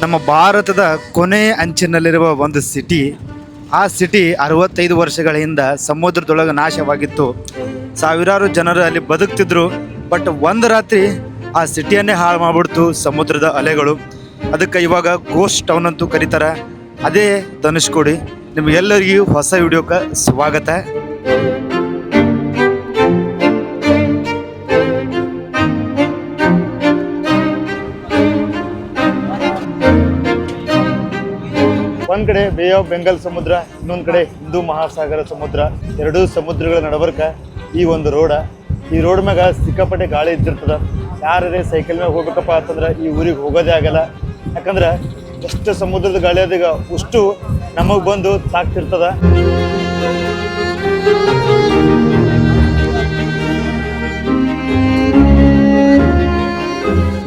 ನಮ್ಮ ಭಾರತದ ಕೊನೆ ಅಂಚಿನಲ್ಲಿರುವ ಒಂದು ಸಿಟಿ. ಆ ಸಿಟಿ 65 ವರ್ಷಗಳ ಹಿಂದೆ ಸಮುದ್ರದೊಳಗೆ ನಾಶವಾಗಿತ್ತು. ಸಾವಿರಾರು ಜನರು ಅಲ್ಲಿ ಬದುಕ್ತಿದ್ರು. ಬಟ್ ಒಂದು ರಾತ್ರಿ ಆ ಸಿಟಿಯನ್ನೇ ಹಾಳು ಮಾಡಿಬಿಡ್ತು ಸಮುದ್ರದ ಅಲೆಗಳು. ಅದಕ್ಕೆ ಇವಾಗ ಗೋಸ್ಟ್ ಟೌನ್ ಅಂತೂ ಕರೀತಾರೆ. ಅದೇ ಧನುಷ್ಕೋಡಿ. ನಿಮಗೆಲ್ಲರಿಗೂ ಹೊಸ ವಿಡಿಯೋಕ್ಕೆ ಸ್ವಾಗತ. ಒಂದ್ ಕಡೆ ಬೇ ಆಫ್ ಬೆಂಗಾಲ್ ಸಮುದ್ರ, ಇನ್ನೊಂದ್ ಕಡೆ ಹಿಂದೂ ಮಹಾಸಾಗರ ಸಮುದ್ರ. ಎರಡೂ ಸಮುದ್ರಗಳ ನಡಬರ್ಕ ಈ ಒಂದು ರೋಡ. ಈ ರೋಡ್ ಮ್ಯಾಗ ಸಿಕ್ಕಾಪಟ್ಟೆ ಗಾಳಿ ಇದ್ದಿರ್ತದ. ಯಾರೇ ಸೈಕಲ್ ಮ್ಯಾಗ ಹೋಗ್ಬೇಕಪ್ಪ ಅಂತಂದ್ರೆ ಈ ಊರಿಗೆ ಹೋಗೋದೇ ಆಗಲ್ಲ. ಯಾಕಂದ್ರೆ ಎಷ್ಟು ಸಮುದ್ರದ ಗಾಳಿ ಅದೀಗ ಅಷ್ಟು ನಮಗ್ ಬಂದು ತಾಕ್ತಿರ್ತದ.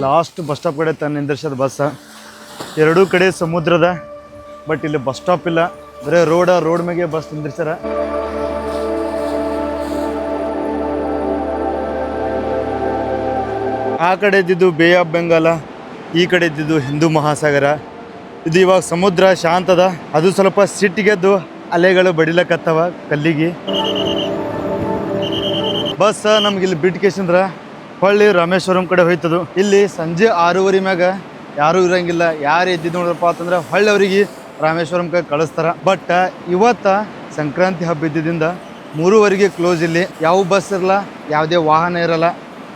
ಲಾಸ್ಟ್ ಬಸ್ ಸ್ಟಾಪ್ ಕಡೆ ತನ್ನ ನಿಂದಿರ್ಸದ ಬಸ್. ಎರಡೂ ಕಡೆ ಸಮುದ್ರದ, ಬಟ್ ಇಲ್ಲಿ ಬಸ್ ಸ್ಟಾಪ್ ಇಲ್ಲ. ಬರೀ ರೋಡ್ ಮ್ಯಾಗೆ ಬಸ್ ನಿಂದಿರ್ಸಾರ. ಆ ಕಡೆ ಇದ್ದಿದ್ದು ಬೇ ಆಫ್ ಬೆಂಗಾಲ, ಈ ಕಡೆ ಇದ್ದಿದ್ದು ಹಿಂದೂ ಮಹಾಸಾಗರ. ಇದು ಇವಾಗ ಸಮುದ್ರ ಶಾಂತದ. ಅದು ಸ್ವಲ್ಪ ಸಿಟ್ಟಿಗೆದ್ದು ಅಲೆಗಳು ಬಡಿಲಕತ್ತವ ಕಲ್ಲಿಗೆ. ಬಸ್ ನಮ್ಗೆ ಇಲ್ಲಿ ಬಿಟ್ಟು ಕೇಸಂದ್ರ ಹೊಳ್ಳಿ ರಾಮೇಶ್ವರಂ ಕಡೆ ಹೋಯ್ತದು. ಇಲ್ಲಿ ಸಂಜೆ 6:30 ಮ್ಯಾಗ ಯಾರೂ ಇರಂಗಿಲ್ಲ. ಯಾರು ಎದ್ದಿದ್ದು ನೋಡ್ರಪ್ಪ ಅಂತಂದ್ರೆ ಹೊಳ್ಳಿ ಅವ್ರಿಗೆ ರಾಮೇಶ್ವರಂಗೆ ಕಳಿಸ್ತಾರ. ಬಟ್ ಇವತ್ತ ಸಂಕ್ರಾಂತಿ ಹಬ್ಬ ಇದ್ದಿದ್ದರಿಂದ 3:30ಗೆ ಕ್ಲೋಸ್. ಇಲ್ಲಿ ಯಾವ ಬಸ್ ಇರಲ್ಲ, ಯಾವುದೇ ವಾಹನ ಇರಲ್ಲ.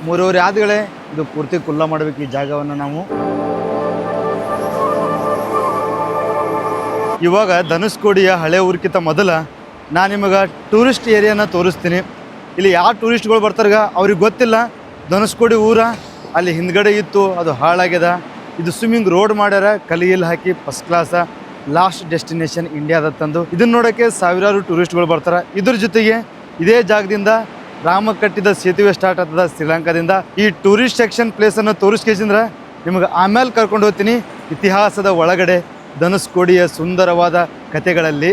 3:30 ಆದ್ಗಳೇ ಇದು ಪೂರ್ತಿ ಕುಲ್ಲ ಮಾಡ್ಬೇಕು ಈ ಜಾಗವನ್ನು ನಾವು. ಇವಾಗ ಧನುಷ್ಕೋಡಿಯ ಹಳೆ ಊರ್ಕಿಂತ ಮೊದಲ ನಾನು ನಿಮಗೆ ಟೂರಿಸ್ಟ್ ಏರಿಯಾನ ತೋರಿಸ್ತೀನಿ. ಇಲ್ಲಿ ಯಾವ ಟೂರಿಸ್ಟ್ಗಳು ಬರ್ತಾರ ಅವ್ರಿಗೆ ಗೊತ್ತಿಲ್ಲ ಧನುಷ್ಕೋಡಿ ಊರ ಅಲ್ಲಿ ಹಿಂದ್ಗಡೆ ಇತ್ತು, ಅದು ಹಾಳಾಗ್ಯದ. ಇದು ಸ್ವಿಮ್ಮಿಂಗ್ ರೋಡ್ ಮಾಡ್ಯಾರ, ಕಲಿಯಲ್ಲಿ ಹಾಕಿ ಫಸ್ಟ್ ಕ್ಲಾಸ. ಲಾಸ್ಟ್ ಡೆಸ್ಟಿನೇಷನ್ ಇಂಡಿಯಾದ ತಂದು ಇದನ್ನ ನೋಡೋಕ್ಕೆ ಸಾವಿರಾರು ಟೂರಿಸ್ಟ್ಗಳು ಬರ್ತಾರೆ. ಇದ್ರ ಜೊತೆಗೆ ಇದೇ ಜಾಗದಿಂದ ರಾಮ ಕಟ್ಟಿದ ಸೇತುವೆ ಸ್ಟಾರ್ಟ್ ಆಗ್ತದ ಶ್ರೀಲಂಕಾದಿಂದ. ಈ ಟೂರಿಸ್ಟ್ ಸೆಕ್ಷನ್ ಪ್ಲೇಸನ್ನು ತೋರಿಸ್ಕೇಸಿಂದ್ರೆ ನಿಮಗೆ ಆಮೇಲೆ ಕರ್ಕೊಂಡು ಹೋಗ್ತೀನಿ ಇತಿಹಾಸದ ಒಳಗಡೆ ಧನುಷ್ಕೋಡಿಯ ಸುಂದರವಾದ ಕಥೆಗಳಲ್ಲಿ.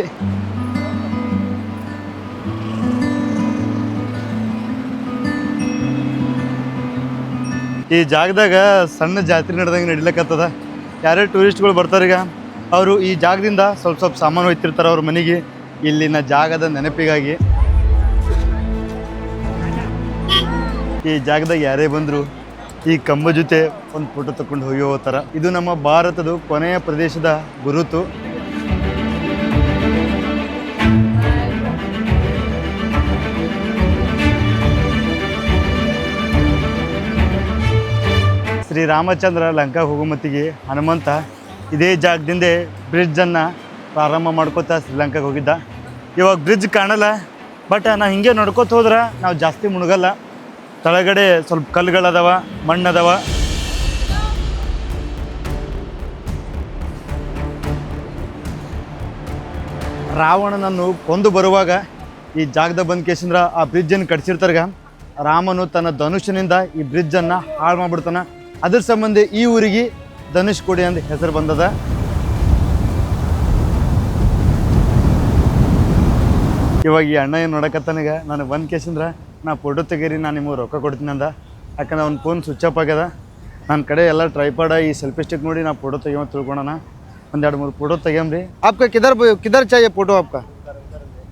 ಈ ಜಾಗದಾಗ ಸಣ್ಣ ಜಾತ್ರೆ ನಡೆದಂಗೆ ನಡಿಲಕ್ಕತ್ತದ. ಯಾರೇ ಟೂರಿಸ್ಟ್ಗಳು ಬರ್ತಾರೀಗ ಅವರು ಈ ಜಾಗದಿಂದ ಸ್ವಲ್ಪ ಸಾಮಾನು ಒಯ್ತಿರ್ತಾರೆ ಅವ್ರ ಮನೆಗೆ, ಇಲ್ಲಿನ ಜಾಗದ ನೆನಪಿಗಾಗಿ. ಈ ಜಾಗದಾಗ ಯಾರೇ ಬಂದರು ಈ ಕಂಬ ಜೊತೆ ಒಂದು ಫೋಟೋ ತಗೊಂಡು ಹೋಗಿ ಹೋಗ್ತಾರ. ಇದು ನಮ್ಮ ಭಾರತದ ಕೊನೆಯ ಪ್ರದೇಶದ ಗುರುತು. ಶ್ರೀರಾಮಚಂದ್ರ ಲಂಕಾ ಹೋಗೋ ಮತ್ತಿಗೆ ಹನುಮಂತ ಇದೇ ಜಾಗದಿಂದ ಬ್ರಿಡ್ಜನ್ನು ಪ್ರಾರಂಭ ಮಾಡ್ಕೋತಾ ಶ್ರೀಲಂಕಾಗೆ ಹೋಗಿದ್ದ. ಇವಾಗ ಬ್ರಿಡ್ಜ್ ಕಾಣಲ್ಲ, ಬಟ್ ನಾವು ಹಿಂಗೆ ನೋಡ್ಕೋತ ಹೋದ್ರೆ ನಾವು ಜಾಸ್ತಿ ಮುಳುಗಲ್ಲ. ತಳಗಡೆ ಸ್ವಲ್ಪ ಕಲ್ಲುಗಳದಾವ, ಮಣ್ಣದವ. ರಾವಣನನ್ನು ಕೊಂದು ಬರುವಾಗ ಈ ಜಾಗದ ಬಂದ ಕೇಸಂದ್ರ ಆ ಬ್ರಿಡ್ಜನ್ನು ಕಟ್ಸಿರ್ತಾರ್ಗ. ರಾಮನು ತನ್ನ ಧನುಷ್ಯನಿಂದ ಈ ಬ್ರಿಡ್ಜನ್ನು ಹಾಳು ಮಾಡಿಬಿಡ್ತಾನೆ. ಅದ್ರ ಸಂಬಂಧ ಈ ಊರಿಗೆ ಧನುಷ್ಕೋಡಿ ಅಂತ ಹೆಸರು ಬಂದದ. ಇವಾಗ ಈ ಅಣ್ಣ ಏನು ನೋಡಕತ್ತಾನೀಗ ನಾನು ಬಂದು ಕೇಸಂದ್ರೆ ನಾ ಫೋಟೋ ತೆಗೀರಿ, ನಾನು ನಿಮಗೆ ರೊಕ್ಕ ಕೊಡ್ತೀನಿ ಅಂದ. ಯಾಕಂದ್ರೆ ಅವ್ನ ಫೋನ್ ಸ್ವಿಚ್ ಆಫ್ ಆಗ್ಯದ. ನನ್ನ ಕಡೆ ಎಲ್ಲ ಟ್ರೈಪಾಡ ಈ ಸೆಲ್ಫಿ ಸ್ಟಿಕ್ ನೋಡಿ ನಾ ಫೋಟೋ ತೆಗಿಯೋ ತಿಳ್ಕೊಳೋಣ. 1-2-3 ಫೋಟೋ ತೆಗಿಯಮ್ರಿ. आपका किधर चाहिए फोटो आपका?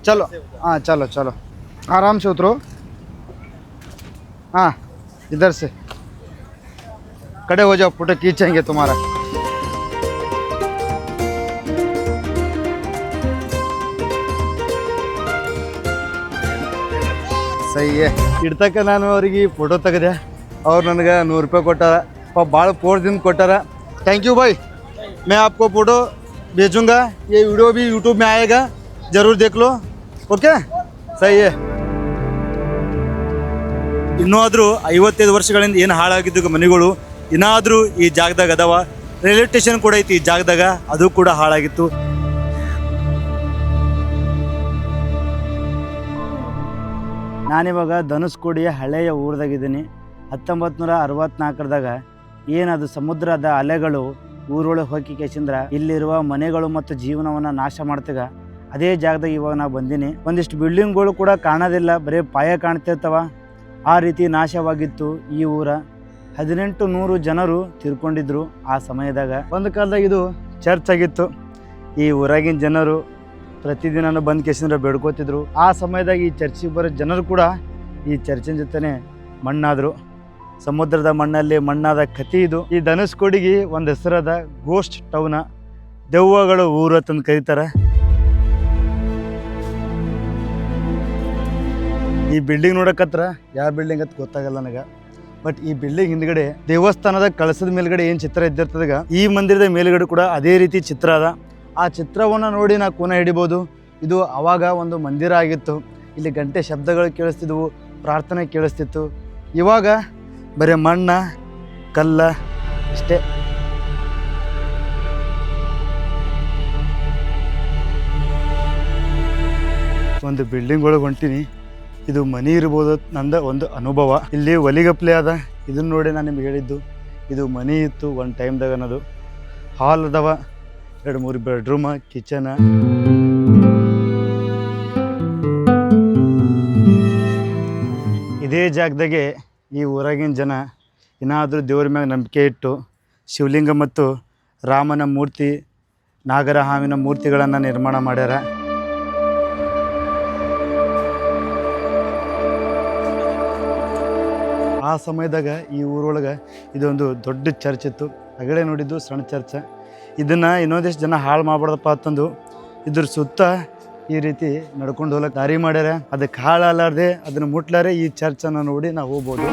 चलो हाँ चलो आराम से उतरो. हाँ इधर से खड़े हो जाओ, फोटो खींचेंगे तुम्हारा. सही है. ಇಡ್ತಕ್ಕ ನಾನು ಅವ್ರಿಗೆ ಫೋಟೋ ತೆಗೆದೆ. ಅವ್ರು ನನಗೆ 100 ರೂಪಾಯಿ ಕೊಟ್ಟಾರ. ಭಾಳ ಫೋರ್ಸ್ದಿಂದ ಕೊಟ್ಟಾರ. थैंक यू भाई. मैं आपको फ़ोटो भेजूँगा. ये वीडियो भी यूट्यूब में आएगा, ज़रूर देख लो. ओके सही है. ಇನ್ನೂ ಆದರೂ 55 ವರ್ಷಗಳಿಂದ ಏನು ಹಾಳಾಗಿದ್ದು ಮನೆಗಳು ಇನ್ನಾದರೂ ಈ ಜಾಗದಾಗ ಅದಾವ. ರೈಲ್ವೆ ಸ್ಟೇಷನ್ ಕೂಡ ಐತಿ ಈ ಜಾಗದಾಗ, ಅದು ಕೂಡ ಹಾಳಾಗಿತ್ತು. ನಾನಿವಾಗ ಧನುಷ್ಕೋಡಿಯ ಹಳೆಯ ಊರದಾಗಿದ್ದೀನಿ. 1964ದಾಗ ಏನದು ಸಮುದ್ರದ ಅಲೆಗಳು ಊರೊಳಗೆ ಹೋಗಿ ಕೇಸಿಂದ್ರ ಇಲ್ಲಿರುವ ಮನೆಗಳು ಮತ್ತು ಜೀವನವನ್ನು ನಾಶ ಮಾಡ್ತೀಗ ಅದೇ ಜಾಗದಾಗ ಇವಾಗ ನಾವು ಬಂದೀನಿ. ಒಂದಿಷ್ಟು ಬಿಲ್ಡಿಂಗ್ಗಳು ಕೂಡ ಕಾಣೋದಿಲ್ಲ, ಬರೀ ಪಾಯ ಕಾಣ್ತಿರ್ತಾವ. ಆ ರೀತಿ ನಾಶವಾಗಿತ್ತು ಈ ಊರ. 1800 ಜನರು ತೀರ್ಕೊಂಡಿದ್ರು ಆ ಸಮಯದಾಗ. ಒಂದು ಕಾಲದಾಗ ಇದು ಚರ್ಚ್ ಆಗಿತ್ತು. ಈ ಊರಾಗಿನ ಜನರು ಪ್ರತಿದಿನ ಬಂದು ಕೇಸಿಂದ್ರೆ ಬೇಡ್ಕೋತಿದ್ರು. ಆ ಸಮಯದಾಗ ಈ ಚರ್ಚಿಗೆ ಬರೋ ಜನರು ಕೂಡ ಈ ಚರ್ಚಿನ ಜೊತೆನೆ ಮಣ್ಣಾದರು. ಸಮುದ್ರದ ಮಣ್ಣಲ್ಲಿ ಮಣ್ಣಾದ ಕಥೆ ಇದು. ಈ ಧನುಷ್ಕೋಡಿಗೆ ಒಂದು ಹೆಸರದ ಗೋಸ್ಟ್ ಟೌನ, ದೆವ್ವಗಳು ಊರು ಅಂತಂದು ಕರೀತಾರೆ. ಈ ಬಿಲ್ಡಿಂಗ್ ನೋಡಕತ್ರ ಯಾವ ಬಿಲ್ಡಿಂಗ್ ಅಂತ ಗೊತ್ತಾಗಲ್ಲ ನನಗೆ. ಬಟ್ ಈ ಬಿಲ್ಡಿಂಗ್ ಹಿಂದ್ಗಡೆ ದೇವಸ್ಥಾನದ ಕಳಸದ ಮೇಲ್ಗಡೆ ಏನು ಚಿತ್ರ ಇದ್ದಿರ್ತದಾಗ ಈ ಮಂದಿರದ ಮೇಲ್ಗಡೆ ಕೂಡ ಅದೇ ರೀತಿ ಚಿತ್ರ ಅದ. ಆ ಚಿತ್ರವನ್ನು ನೋಡಿ ನಾವು ಕೂನ ಹಿಡಿಬೋದು. ಇದು ಅವಾಗ ಒಂದು ಮಂದಿರ ಆಗಿತ್ತು. ಇಲ್ಲಿ ಗಂಟೆ ಶಬ್ದಗಳು ಕೇಳಿಸ್ತಿದ್ವು, ಪ್ರಾರ್ಥನೆ ಕೇಳಿಸ್ತಿತ್ತು. ಇವಾಗ ಬರೀ ಮಣ್ಣ ಕಲ್ಲ ಅಷ್ಟೇ. ಒಂದು ಬಿಲ್ಡಿಂಗ್ ಒಳಗೆ ಹೊಂಟೀನಿ. ಇದು ಮನೆ ಇರ್ಬೋದು ನಂದ ಒಂದು ಅನುಭವ. ಇಲ್ಲಿ ಒಲಿಗಪ್ಲೆ ಅದ. ಇದನ್ನ ನೋಡಿ ನಾನು ನಿಮ್ಗೆ ಹೇಳಿದ್ದು ಇದು ಮನೆ ಇತ್ತು ಒಂದು ಟೈಮ್ದಾಗ ಅನ್ನೋದು. ಹಾಲ್ ಅದಾವ, 2-3 ಬೆಡ್ರೂಮ, ಕಿಚನ. ಇದೇ ಜಾಗದಾಗೆ ಈ ಊರಾಗಿನ ಜನ ಏನಾದರೂ ದೇವ್ರ ಮ್ಯಾಗ ನಂಬಿಕೆ ಇಟ್ಟು ಶಿವಲಿಂಗ ಮತ್ತು ರಾಮನ ಮೂರ್ತಿ, ನಾಗರ ಹಾವಿನ ಮೂರ್ತಿಗಳನ್ನು ನಿರ್ಮಾಣ ಮಾಡ್ಯಾರ. ಆ ಸಮಯದಾಗ ಈ ಊರೊಳಗೆ ಇದೊಂದು ದೊಡ್ಡ ಚರ್ಚ್ ಇತ್ತು. ಅಗಡೆ ನೋಡಿದ್ದು ಸಣ್ಣ ಚರ್ಚ್. ಇದನ್ನು ಇನ್ನೊಂದಿಷ್ಟು ಜನ ಹಾಳು ಮಾಡ್ಬಾರ್ದಪ್ಪ ಅಂತಂದು ಇದ್ರ ಸುತ್ತ ಈ ರೀತಿ ನಡ್ಕೊಂಡು ಹೋಗ್ಲಿಕ್ಕೆ ದಾರಿ ಮಾಡ್ಯಾರ. ಅದಕ್ಕೆ ಹಾಳಾಲಾರ್ದೆ ಅದನ್ನು ಮುಟ್ಲಾರೆ ಈ ಚರ್ಚನ್ನು ನೋಡಿ ನಾವು ಹೋಗ್ಬೋದು.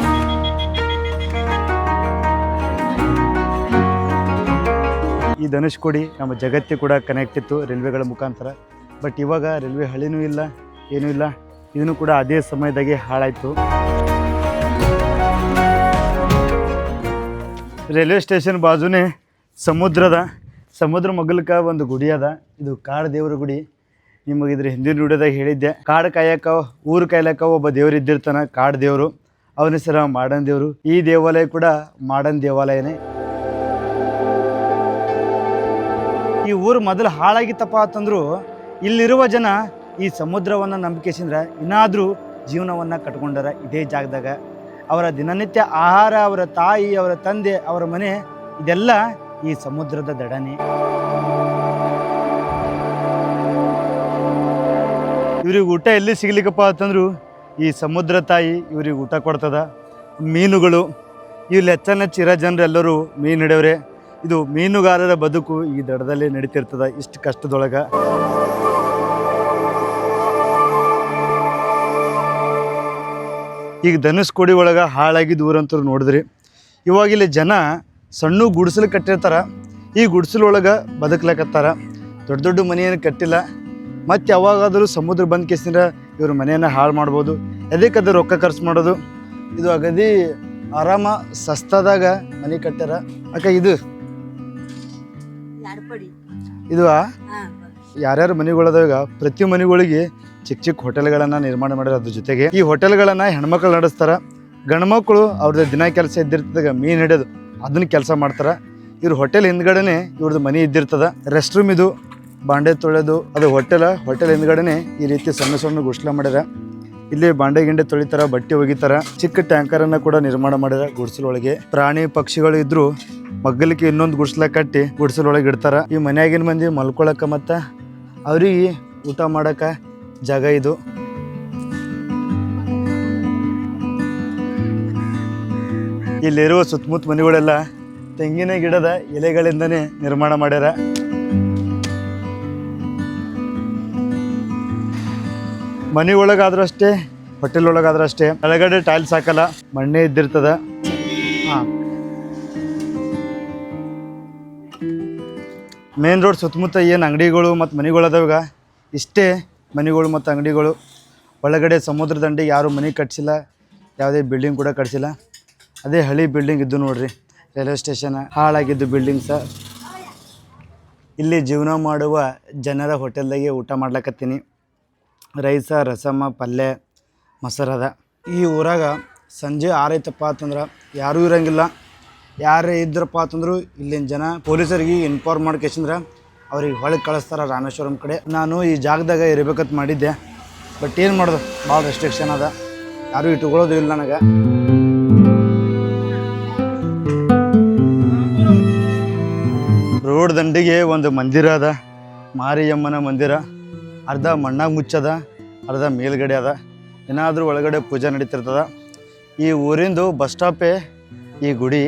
ಈ ಧನುಷ್ಕೋಡಿ ನಮ್ಮ ಜಗತ್ತಿಗೆ ಕೂಡ ಕನೆಕ್ಟ್ ಇತ್ತು ರೈಲ್ವೆಗಳ ಮುಖಾಂತರ. ಬಟ್ ಇವಾಗ ರೈಲ್ವೆ ಹಳಿನೂ ಇಲ್ಲ, ಏನೂ ಇಲ್ಲ. ಇದನ್ನು ಕೂಡ ಅದೇ ಸಮಯದಾಗೆ ಹಾಳಾಯಿತು. ರೈಲ್ವೆ ಸ್ಟೇಷನ್ ಬಾಜುನೇ ಸಮುದ್ರ ಮಗ್ಲಕ ಒಂದು ಗುಡಿ ಅದ. ಇದು ಕಾಡು ದೇವ್ರ ಗುಡಿ. ನಿಮಗೆ ಇದ್ರ ಹಿಂದಿನ ವಿಡಿಯೋದಾಗ ಹೇಳಿದ್ದೆ, ಕಾಡು ಕಾಯಕ ಊರು ಕಾಯ್ಲಕ್ಕ ಒಬ್ಬ ದೇವ್ರು ಇದ್ದಿರ್ತಾನೆ, ಕಾಡು ದೇವರು. ಅವನ ಹೆಸರು ಮಾಡನ್ ದೇವರು. ಈ ದೇವಾಲಯ ಕೂಡ ಮಾಡನ್ ದೇವಾಲಯನೇ. ಈ ಊರು ಮೊದಲು ಹಾಳಾಗಿತ್ತಪ್ಪ ಅಂತಂದ್ರು ಇಲ್ಲಿರುವ ಜನ ಈ ಸಮುದ್ರವನ್ನು ನಂಬಿಕೆಸಿಂದ್ರೆ ಇನ್ನಾದರೂ ಜೀವನವನ್ನು ಕಟ್ಕೊಂಡಾರ ಇದೇ ಜಾಗದಾಗ. ಅವರ ದಿನನಿತ್ಯ ಆಹಾರ, ಅವರ ತಾಯಿ, ಅವರ ತಂದೆ, ಅವರ ಮನೆ ಇದೆಲ್ಲ ಈ ಸಮುದ್ರದ ದಡನೆ. ಇವ್ರಿಗೆ ಊಟ ಎಲ್ಲಿ ಸಿಗ್ಲಿಕ್ಕಪ್ಪ ಅಂತಂದ್ರು ಈ ಸಮುದ್ರ ತಾಯಿ ಇವ್ರಿಗೆ ಊಟ ಕೊಡ್ತದ. ಮೀನುಗಳು ಇಲ್ಲಿ ಹೆಚ್ಚೆಚ್ಚ ಇರೋ ಜನರು ಎಲ್ಲರೂ ಮೀನು ಹಿಡಿಯವ್ರೆ. ಇದು ಮೀನುಗಾರರ ಬದುಕು ಈ ದಡದಲ್ಲಿ ನಡೀತಿರ್ತದ ಇಷ್ಟು ಕಷ್ಟದೊಳಗೆ. ಈಗ ಧನುಷ್ಕೋಡಿ ಒಳಗೆ ಹಾಳಾಗಿದ್ದು ಊರಂತರು ನೋಡಿದ್ರಿ. ಇವಾಗ ಇಲ್ಲಿ ಜನ ಸಣ್ಣ ಗುಡಿಸಲು ಕಟ್ಟಿರ್ತಾರೆ. ಈ ಗುಡಿಸಲೊಳಗೆ ಬದುಕ್ಲಕತ್ತಾರ. ದೊಡ್ಡ ದೊಡ್ಡ ಮನೆಯನ್ನು ಕಟ್ಟಿಲ್ಲ. ಮತ್ತು ಯಾವಾಗಾದರೂ ಸಮುದ್ರ ಬಂದು ಕೇಸಿಂದ್ರೆ ಇವ್ರ ಮನೆಯನ್ನು ಹಾಳು ಮಾಡ್ಬೋದು. ಅದಕ್ಕೆ ರೊಕ್ಕ ಖರ್ಚು ಮಾಡೋದು. ಇದು ಅಗದಿ ಆರಾಮ ಸಸ್ತಾದಾಗ ಮನೆ ಕಟ್ಟ್ಯಾರ. ಅಕ್ಕ ಇದು ಯಾರ್ಯಾರ ಮನೆಗಳದಾಗ ಪ್ರತಿ ಮನೆಗಳಿಗೆ ಚಿಕ್ಕ ಚಿಕ್ಕ ಹೋಟೆಲ್ಗಳನ್ನು ನಿರ್ಮಾಣ ಮಾಡ್ಯಾರ. ಅದ್ರ ಜೊತೆಗೆ ಈ ಹೋಟೆಲ್ಗಳನ್ನು ಹೆಣ್ಮಕ್ಳು ನಡೆಸ್ತಾರ. ಗಂಡ್ಮಕ್ಳು ಅವ್ರದ್ದು ದಿನ ಕೆಲಸ ಇದ್ದಿರ್ತದಾಗ ಮೀನು ಹಿಡಿಯೋದು ಅದನ್ನ ಕೆಲಸ ಮಾಡ್ತಾರೆ. ಇವ್ರ ಹೋಟೆಲ್ ಹಿಂದ್ಗಡೆನೆ ಇವ್ರದ್ದು ಮನೆ ಇದ್ದಿರ್ತದ. ರೆಸ್ಟ್ ರೂಮ್ ಇದು, ಬಾಂಡೆ ತೊಳೆಯೋದು ಅದು ಹೋಟೆಲ್ ಹಿಂದ್ಗಡೆನೆ ಈ ರೀತಿ ಸಣ್ಣ ಸಣ್ಣ ಗುಡ್ಸ್ಲ ಮಾಡ್ಯಾರ. ಇಲ್ಲಿ ಬಾಂಡೆ ಗಿಂಡೆ ತೊಳಿತಾರ, ಬಟ್ಟೆ ಒಗಿತಾರ. ಚಿಕ್ಕ ಟ್ಯಾಂಕರನ್ನು ಕೂಡ ನಿರ್ಮಾಣ ಮಾಡ್ಯಾರ ಗುಡ್ಸಲೊಳಗೆ. ಪ್ರಾಣಿ ಪಕ್ಷಿಗಳು ಇದ್ರು ಮಗ್ಗಲಿಕ್ಕೆ ಇನ್ನೊಂದು ಗುಡ್ಸ್ಲ ಕಟ್ಟಿ ಗುಡ್ಸಲೊಳಗೆ ಇಡ್ತಾರ. ಈ ಮನ್ಯಾಗಿನ ಮಂದಿ ಮಲ್ಕೊಳಕ ಮತ್ತು ಅವ್ರಿಗೆ ಊಟ ಮಾಡಕ ಜಾಗ ಇದು. ಇಲ್ಲಿರುವ ಸುತ್ತಮುತ್ತ ಮನೆಗಳೆಲ್ಲ ತೆಂಗಿನ ಗಿಡದ ಎಲೆಗಳಿಂದನೇ ನಿರ್ಮಾಣ ಮಾಡ್ಯಾರ. ಮನೆ ಒಳಗಾದ್ರೂ ಅಷ್ಟೇ, ಹೋಟೆಲ್ ಒಳಗಾದ್ರೂ ಅಷ್ಟೇ. ಕೆಳಗಡೆ ಟೈಲ್ಸ್ ಹಾಕಲ್ಲ, ಮಣ್ಣೆ ಇದ್ದಿರ್ತದ. ಮೇನ್ ರೋಡ್ ಸುತ್ತಮುತ್ತ ಏನು ಅಂಗಡಿಗಳು ಮತ್ತು ಮನೆಗಳು ಅದಾವಾಗ ಇಷ್ಟೇ ಮನೆಗಳು ಮತ್ತು ಅಂಗಡಿಗಳು. ಒಳಗಡೆ ಸಮುದ್ರ ದಂಡೆಗೆ ಯಾರು ಮನೆ ಕಟ್ಸಿಲ್ಲ, ಯಾವುದೇ ಬಿಲ್ಡಿಂಗ್ ಕೂಡ ಕಟ್ಸಿಲ್ಲ. ಅದೇ ಹಳಿ ಬಿಲ್ಡಿಂಗ್ ಇದ್ದು ನೋಡ್ರಿ, ರೈಲ್ವೆ ಸ್ಟೇಷನ್ ಹಾಳಾಗಿದ್ದು ಬಿಲ್ಡಿಂಗ್ಸ. ಇಲ್ಲಿ ಜೀವನ ಮಾಡುವ ಜನರ ಹೋಟೆಲ್ದಾಗೆ ಊಟ ಮಾಡ್ಲಕತ್ತೀನಿ. ರೈಸ, ರಸಮ, ಪಲ್ಯ, ಮೊಸರದ. ಈ ಊರಾಗ ಸಂಜೆ 6 ಆಯ್ತಪ್ಪ ಅಂತಂದ್ರೆ ಯಾರೂ ಇರೋಂಗಿಲ್ಲ. ಯಾರೇ ಇದ್ರಪ್ಪ ಅಂತಂದ್ರು ಇಲ್ಲಿನ ಜನ ಪೊಲೀಸರಿಗೆ ಇನ್ಫಾರ್ಮ್ ಮಾಡ್ಕೇಸಂದ್ರೆ ಅವ್ರಿಗೆ ಹೊಳಗೆ ಕಳಿಸ್ತಾರೆ ರಾಮೇಶ್ವರಂ ಕಡೆ. ನಾನು ಈ ಜಾಗದಾಗ ಇರಬೇಕಂತ ಮಾಡಿದ್ದೆ. ಬಟ್ ಏನು ಮಾಡೋದು, ಭಾಳ ರೆಸ್ಟ್ರಿಕ್ಷನ್ ಅದ, ಯಾರೂ ಇಟ್ಕೊಳ್ಳೋದು ಇಲ್ಲ ನನಗೆ. ದಂಡಿಗೆ ಒಂದು ಮಂದಿರ ಅದ, ಮಾರಿಯಮ್ಮನ ಮಂದಿರ. ಅರ್ಧ ಮಣ್ಣಾಗ ಮುಚ್ಚದ, ಅರ್ಧ ಮೇಲ್ಗಡೆ ಅದ. ಏನಾದರೂ ಒಳಗಡೆ ಪೂಜೆ ನಡೀತಿರ್ತದ. ಈ ಊರಿಂದು ಬಸ್ ಸ್ಟಾಪೇ ಈ ಗುಡಿ.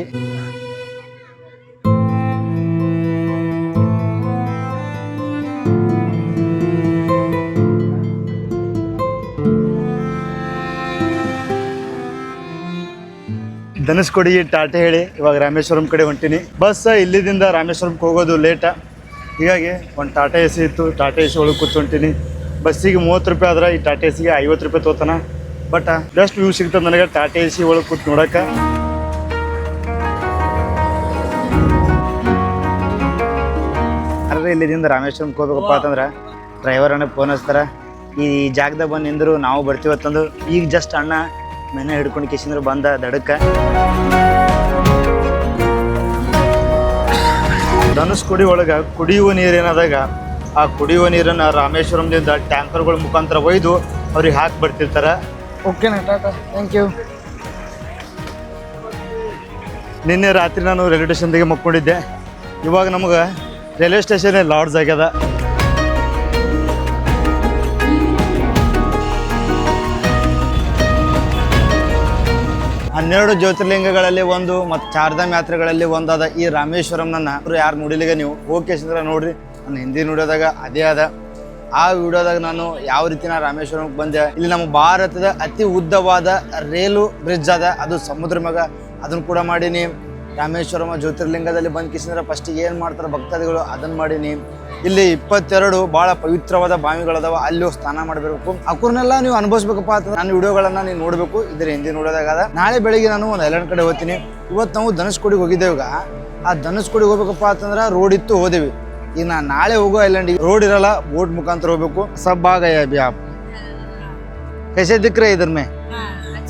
ಧನುಷ್ಕೋಡಿ ಟಾಟೆ ಹೇಳಿ ಇವಾಗ ರಾಮೇಶ್ವರಂ ಕಡೆ ಹೊಂಟೀನಿ. ಬಸ್ ಇಲ್ಲಿದಿಂದ ರಾಮೇಶ್ವರಂಗೆ ಹೋಗೋದು ಲೇಟ, ಹೀಗಾಗಿ ಒಂದು ಟಾಟಾ ಎ ಸಿ ಇತ್ತು. ಟಾಟಾ ಎ ಸಿ ಒಳಗೆ ಕೂತು ಹೊಂಟೀನಿ. ಬಸ್ಸಿಗೆ 30 ರೂಪಾಯಿ ಆದ್ರೆ ಈ ಟಾಟಾ ಎ ಸಿಗೆ 50 ರೂಪಾಯಿ ತೋತಾನ. ಬಟ್ ಬೆಸ್ಟ್ ವ್ಯೂ ಸಿಗ್ತದೆ ನನಗೆ ಟಾಟಾ ಎ ಸಿ ಒಳಗೆ ಕೂತು ನೋಡೋಕೆ. ಅರೆ ಇಲ್ಲಿದಿಂದ ರಾಮೇಶ್ವರಂಗೆ ಹೋಗ್ಬೇಕಪ್ಪ ಅಂತಂದ್ರೆ ಡ್ರೈವರ್ ಅಣ್ಣ ಫೋನ್ ಹಚ್ತಾರೆ, ಈ ಜಾಗದಾಗ ಬಂದು ನಿಂದರು ನಾವು ಬರ್ತೀವತ್ತಂದು. ಈಗ ಜಸ್ಟ್ ಅಣ್ಣ ಮೆನೆ ಹಿಡ್ಕೊಂಡು ಕಿಶಿಂದ್ರ ಬಂದ ದಡಕ್ಕೆ. ಧನುಷ್ಕೋಡಿ ಒಳಗೆ ಕುಡಿಯುವ ನೀರು ಏನದಾಗ ಆ ಕುಡಿಯುವ ನೀರನ್ನು ರಾಮೇಶ್ವರಂದಿಂದ ಟ್ಯಾಂಕರ್ಗಳ ಮುಖಾಂತರ ಒಯ್ದು ಅವ್ರಿಗೆ ಹಾಕಿ ಬರ್ತಿರ್ತಾರೆ. ಓಕೆನಾ, ಟಾಟಾ, ಥ್ಯಾಂಕ್ ಯು. ನಿನ್ನೆ ರಾತ್ರಿ ನಾನು ರೈಲ್ವೆ ಸ್ಟೇಷನ್ದಾಗೆ ಮಕ್ಕೊಂಡಿದ್ದೆ. ಇವಾಗ ನಮಗೆ ರೈಲ್ವೆ ಸ್ಟೇಷನ್ ಲಾಡ್ಜ್ ಆಗ್ಯದ. ಹನ್ನೆರಡು ಜ್ಯೋತಿರ್ಲಿಂಗಗಳಲ್ಲಿ ಒಂದು ಮತ್ತು ಚಾರ್ಧಾಮ್ ಯಾತ್ರೆಗಳಲ್ಲಿ ಒಂದಾದ ಈ ರಾಮೇಶ್ವರಂನ ಯಾರು ನೋಡಿಲಿಗೆ ನೀವು ಹೋಗ್ಕೇಸಿದ್ರೆ ನೋಡ್ರಿ. ನಾನು ಹಿಂದಿ ನೋಡೋದಾಗ ಅದೇ ಅದ. ಆ ವಿಡಿಯೋದಾಗ ನಾನು ಯಾವ ರೀತಿ ನಾ ರಾಮೇಶ್ವರಂಗೆ ಬಂದೆ. ಇಲ್ಲಿ ನಮ್ಮ ಭಾರತದ ಅತಿ ಉದ್ದವಾದ ರೈಲು ಬ್ರಿಡ್ಜ್ ಅದ, ಅದು ಸಮುದ್ರ ಮ್ಯಾಗ. ಅದನ್ನು ಕೂಡ ಮಾಡೀನಿ. ರಾಮೇಶ್ವರಮ ಜ್ಯೋತಿರ್ಲಿಂಗದಲ್ಲಿ ಬಂದು ಕಿಸಿದ್ರೆ ಫಸ್ಟಿಗೆ ಏನು ಮಾಡ್ತಾರೆ ಭಕ್ತಾದಿಗಳು ಅದನ್ನು ಮಾಡೀನಿ. ಇಲ್ಲಿ 22 ಭಾಳ ಪವಿತ್ರವಾದ ಬಾವಿಗಳದಾವ, ಅಲ್ಲಿ ಹೋಗಿ ಸ್ನಾನ ಮಾಡಬೇಕು. ಅವ್ರನ್ನೆಲ್ಲ ನೀವು ಅನುಭವಿಸ್ಬೇಕಪ್ಪ ಅಂತ ನನ್ನ ವಿಡಿಯೋಗಳನ್ನು ನೀವು ನೋಡಬೇಕು. ಇದ್ರ ಹಿಂದಿ ನೋಡೋದಾಗದ. ನಾಳೆ ಬೆಳಿಗ್ಗೆ ನಾನು ಒಂದು ಐಲ್ಯಾಂಡ್ ಕಡೆ ಹೋಗ್ತೀನಿ. ಇವತ್ತು ನಾವು ಧನುಷ್ಕೋಡಿಗೆ ಹೋಗಿದ್ದೇವೆ. ಆ ಧನುಷ್ಕೋಡಿಗೆ ಹೋಗ್ಬೇಕಪ್ಪ ಅಂತಂದ್ರೆ ರೋಡ್ ಇತ್ತು, ಹೋದೇವಿ. ಈಗ ನಾನು ನಾಳೆ ಹೋಗೋ ಐಲ್ಯಾಂಡಿಗೆ ರೋಡ್ ಇರಲ್ಲ, ಬೋಟ್ ಮುಖಾಂತರ ಹೋಗ್ಬೇಕು. ಸಬ್ ಆ ಗಯಾ ಅಭಿ ಆಪ್ कैसे दिख रहे इधर में?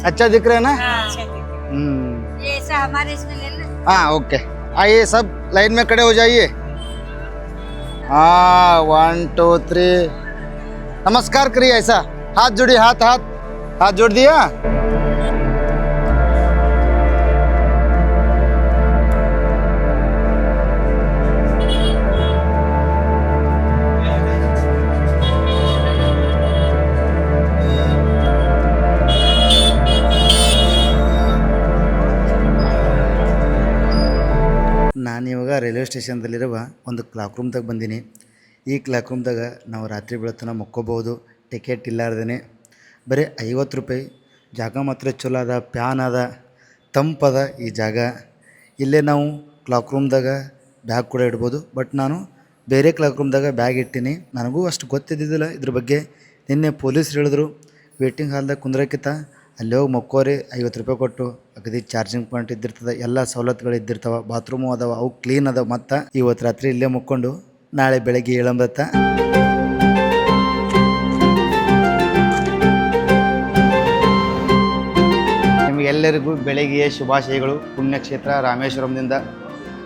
अच्छा दिख रहे हैं ना? ये ऐसा हमारे इसमें ले लो। हाँ ओके, आइए सब लाइन में खड़े हो जाइए. हाँ 1 2 3 नमस्कार करिए. ऐसा हाथ जोड़िए, हाथ जोड़ दिया. ನಾನು ಇವಾಗ ರೈಲ್ವೆ ಸ್ಟೇಷನ್ದಲ್ಲಿರುವ ಒಂದು ಕ್ಲಾಕ್ ರೂಮ್ದಾಗ ಬಂದೀನಿ. ಈ ಕ್ಲಾಕ್ ರೂಮ್ದಾಗ ನಾವು ರಾತ್ರಿ ಬೆಳತನ ಮಕ್ಕೋಬೋದು, ಟಿಕೆಟ್ ಇಲ್ಲಾರ್ದೇ. ಬರೀ 50 ರೂಪಾಯಿ. ಜಾಗ ಮಾತ್ರ ಚಲೋ ಅದ, ಫ್ಯಾನ್ ಅದ, ತಂಪದ ಈ ಜಾಗ. ಇಲ್ಲೇ ನಾವು ಕ್ಲಾಕ್ ರೂಮ್ದಾಗ ಬ್ಯಾಗ್ ಕೂಡ ಇಡ್ಬೋದು. ಬಟ್ ನಾನು ಬೇರೆ ಕ್ಲಾಕ್ ರೂಮ್ದಾಗ ಬ್ಯಾಗ್ ಇಟ್ಟೀನಿ. ನನಗೂ ಅಷ್ಟು ಗೊತ್ತಿದ್ದಿದ್ದಿಲ್ಲ ಇದ್ರ ಬಗ್ಗೆ. ನಿನ್ನೆ ಪೊಲೀಸ್ರು ಹೇಳಿದ್ರು ವೇಟಿಂಗ್ ಹಾಲ್ದಾಗ ಕುಂದ್ರಕ್ಕಿಂತ ಅಲ್ಲಿ ಹೋಗಿ ಮಕ್ಕೋರಿ 50 ರೂಪಾಯಿ ಕೊಟ್ಟು. ಅಗದಿ ಚಾರ್ಜಿಂಗ್ ಪಾಯಿಂಟ್ ಇದ್ದಿರ್ತದೆ, ಎಲ್ಲ ಸವಲತ್ತುಗಳು ಇದ್ದಿರ್ತಾವೆ, ಬಾತ್ರೂಮು ಅದಾವ, ಅವು ಕ್ಲೀನ್ ಅದಾವ. ಮತ್ತು ಇವತ್ತು ರಾತ್ರಿ ಇಲ್ಲೇ ಮುಕ್ಕೊಂಡು ನಾಳೆ ಬೆಳಗ್ಗೆ ಏಳಂಬತ್ತ. ನಿಮಗೆಲ್ಲರಿಗೂ ಬೆಳಗ್ಗೆ ಶುಭಾಶಯಗಳು. ಪುಣ್ಯಕ್ಷೇತ್ರ ರಾಮೇಶ್ವರಂದಿಂದ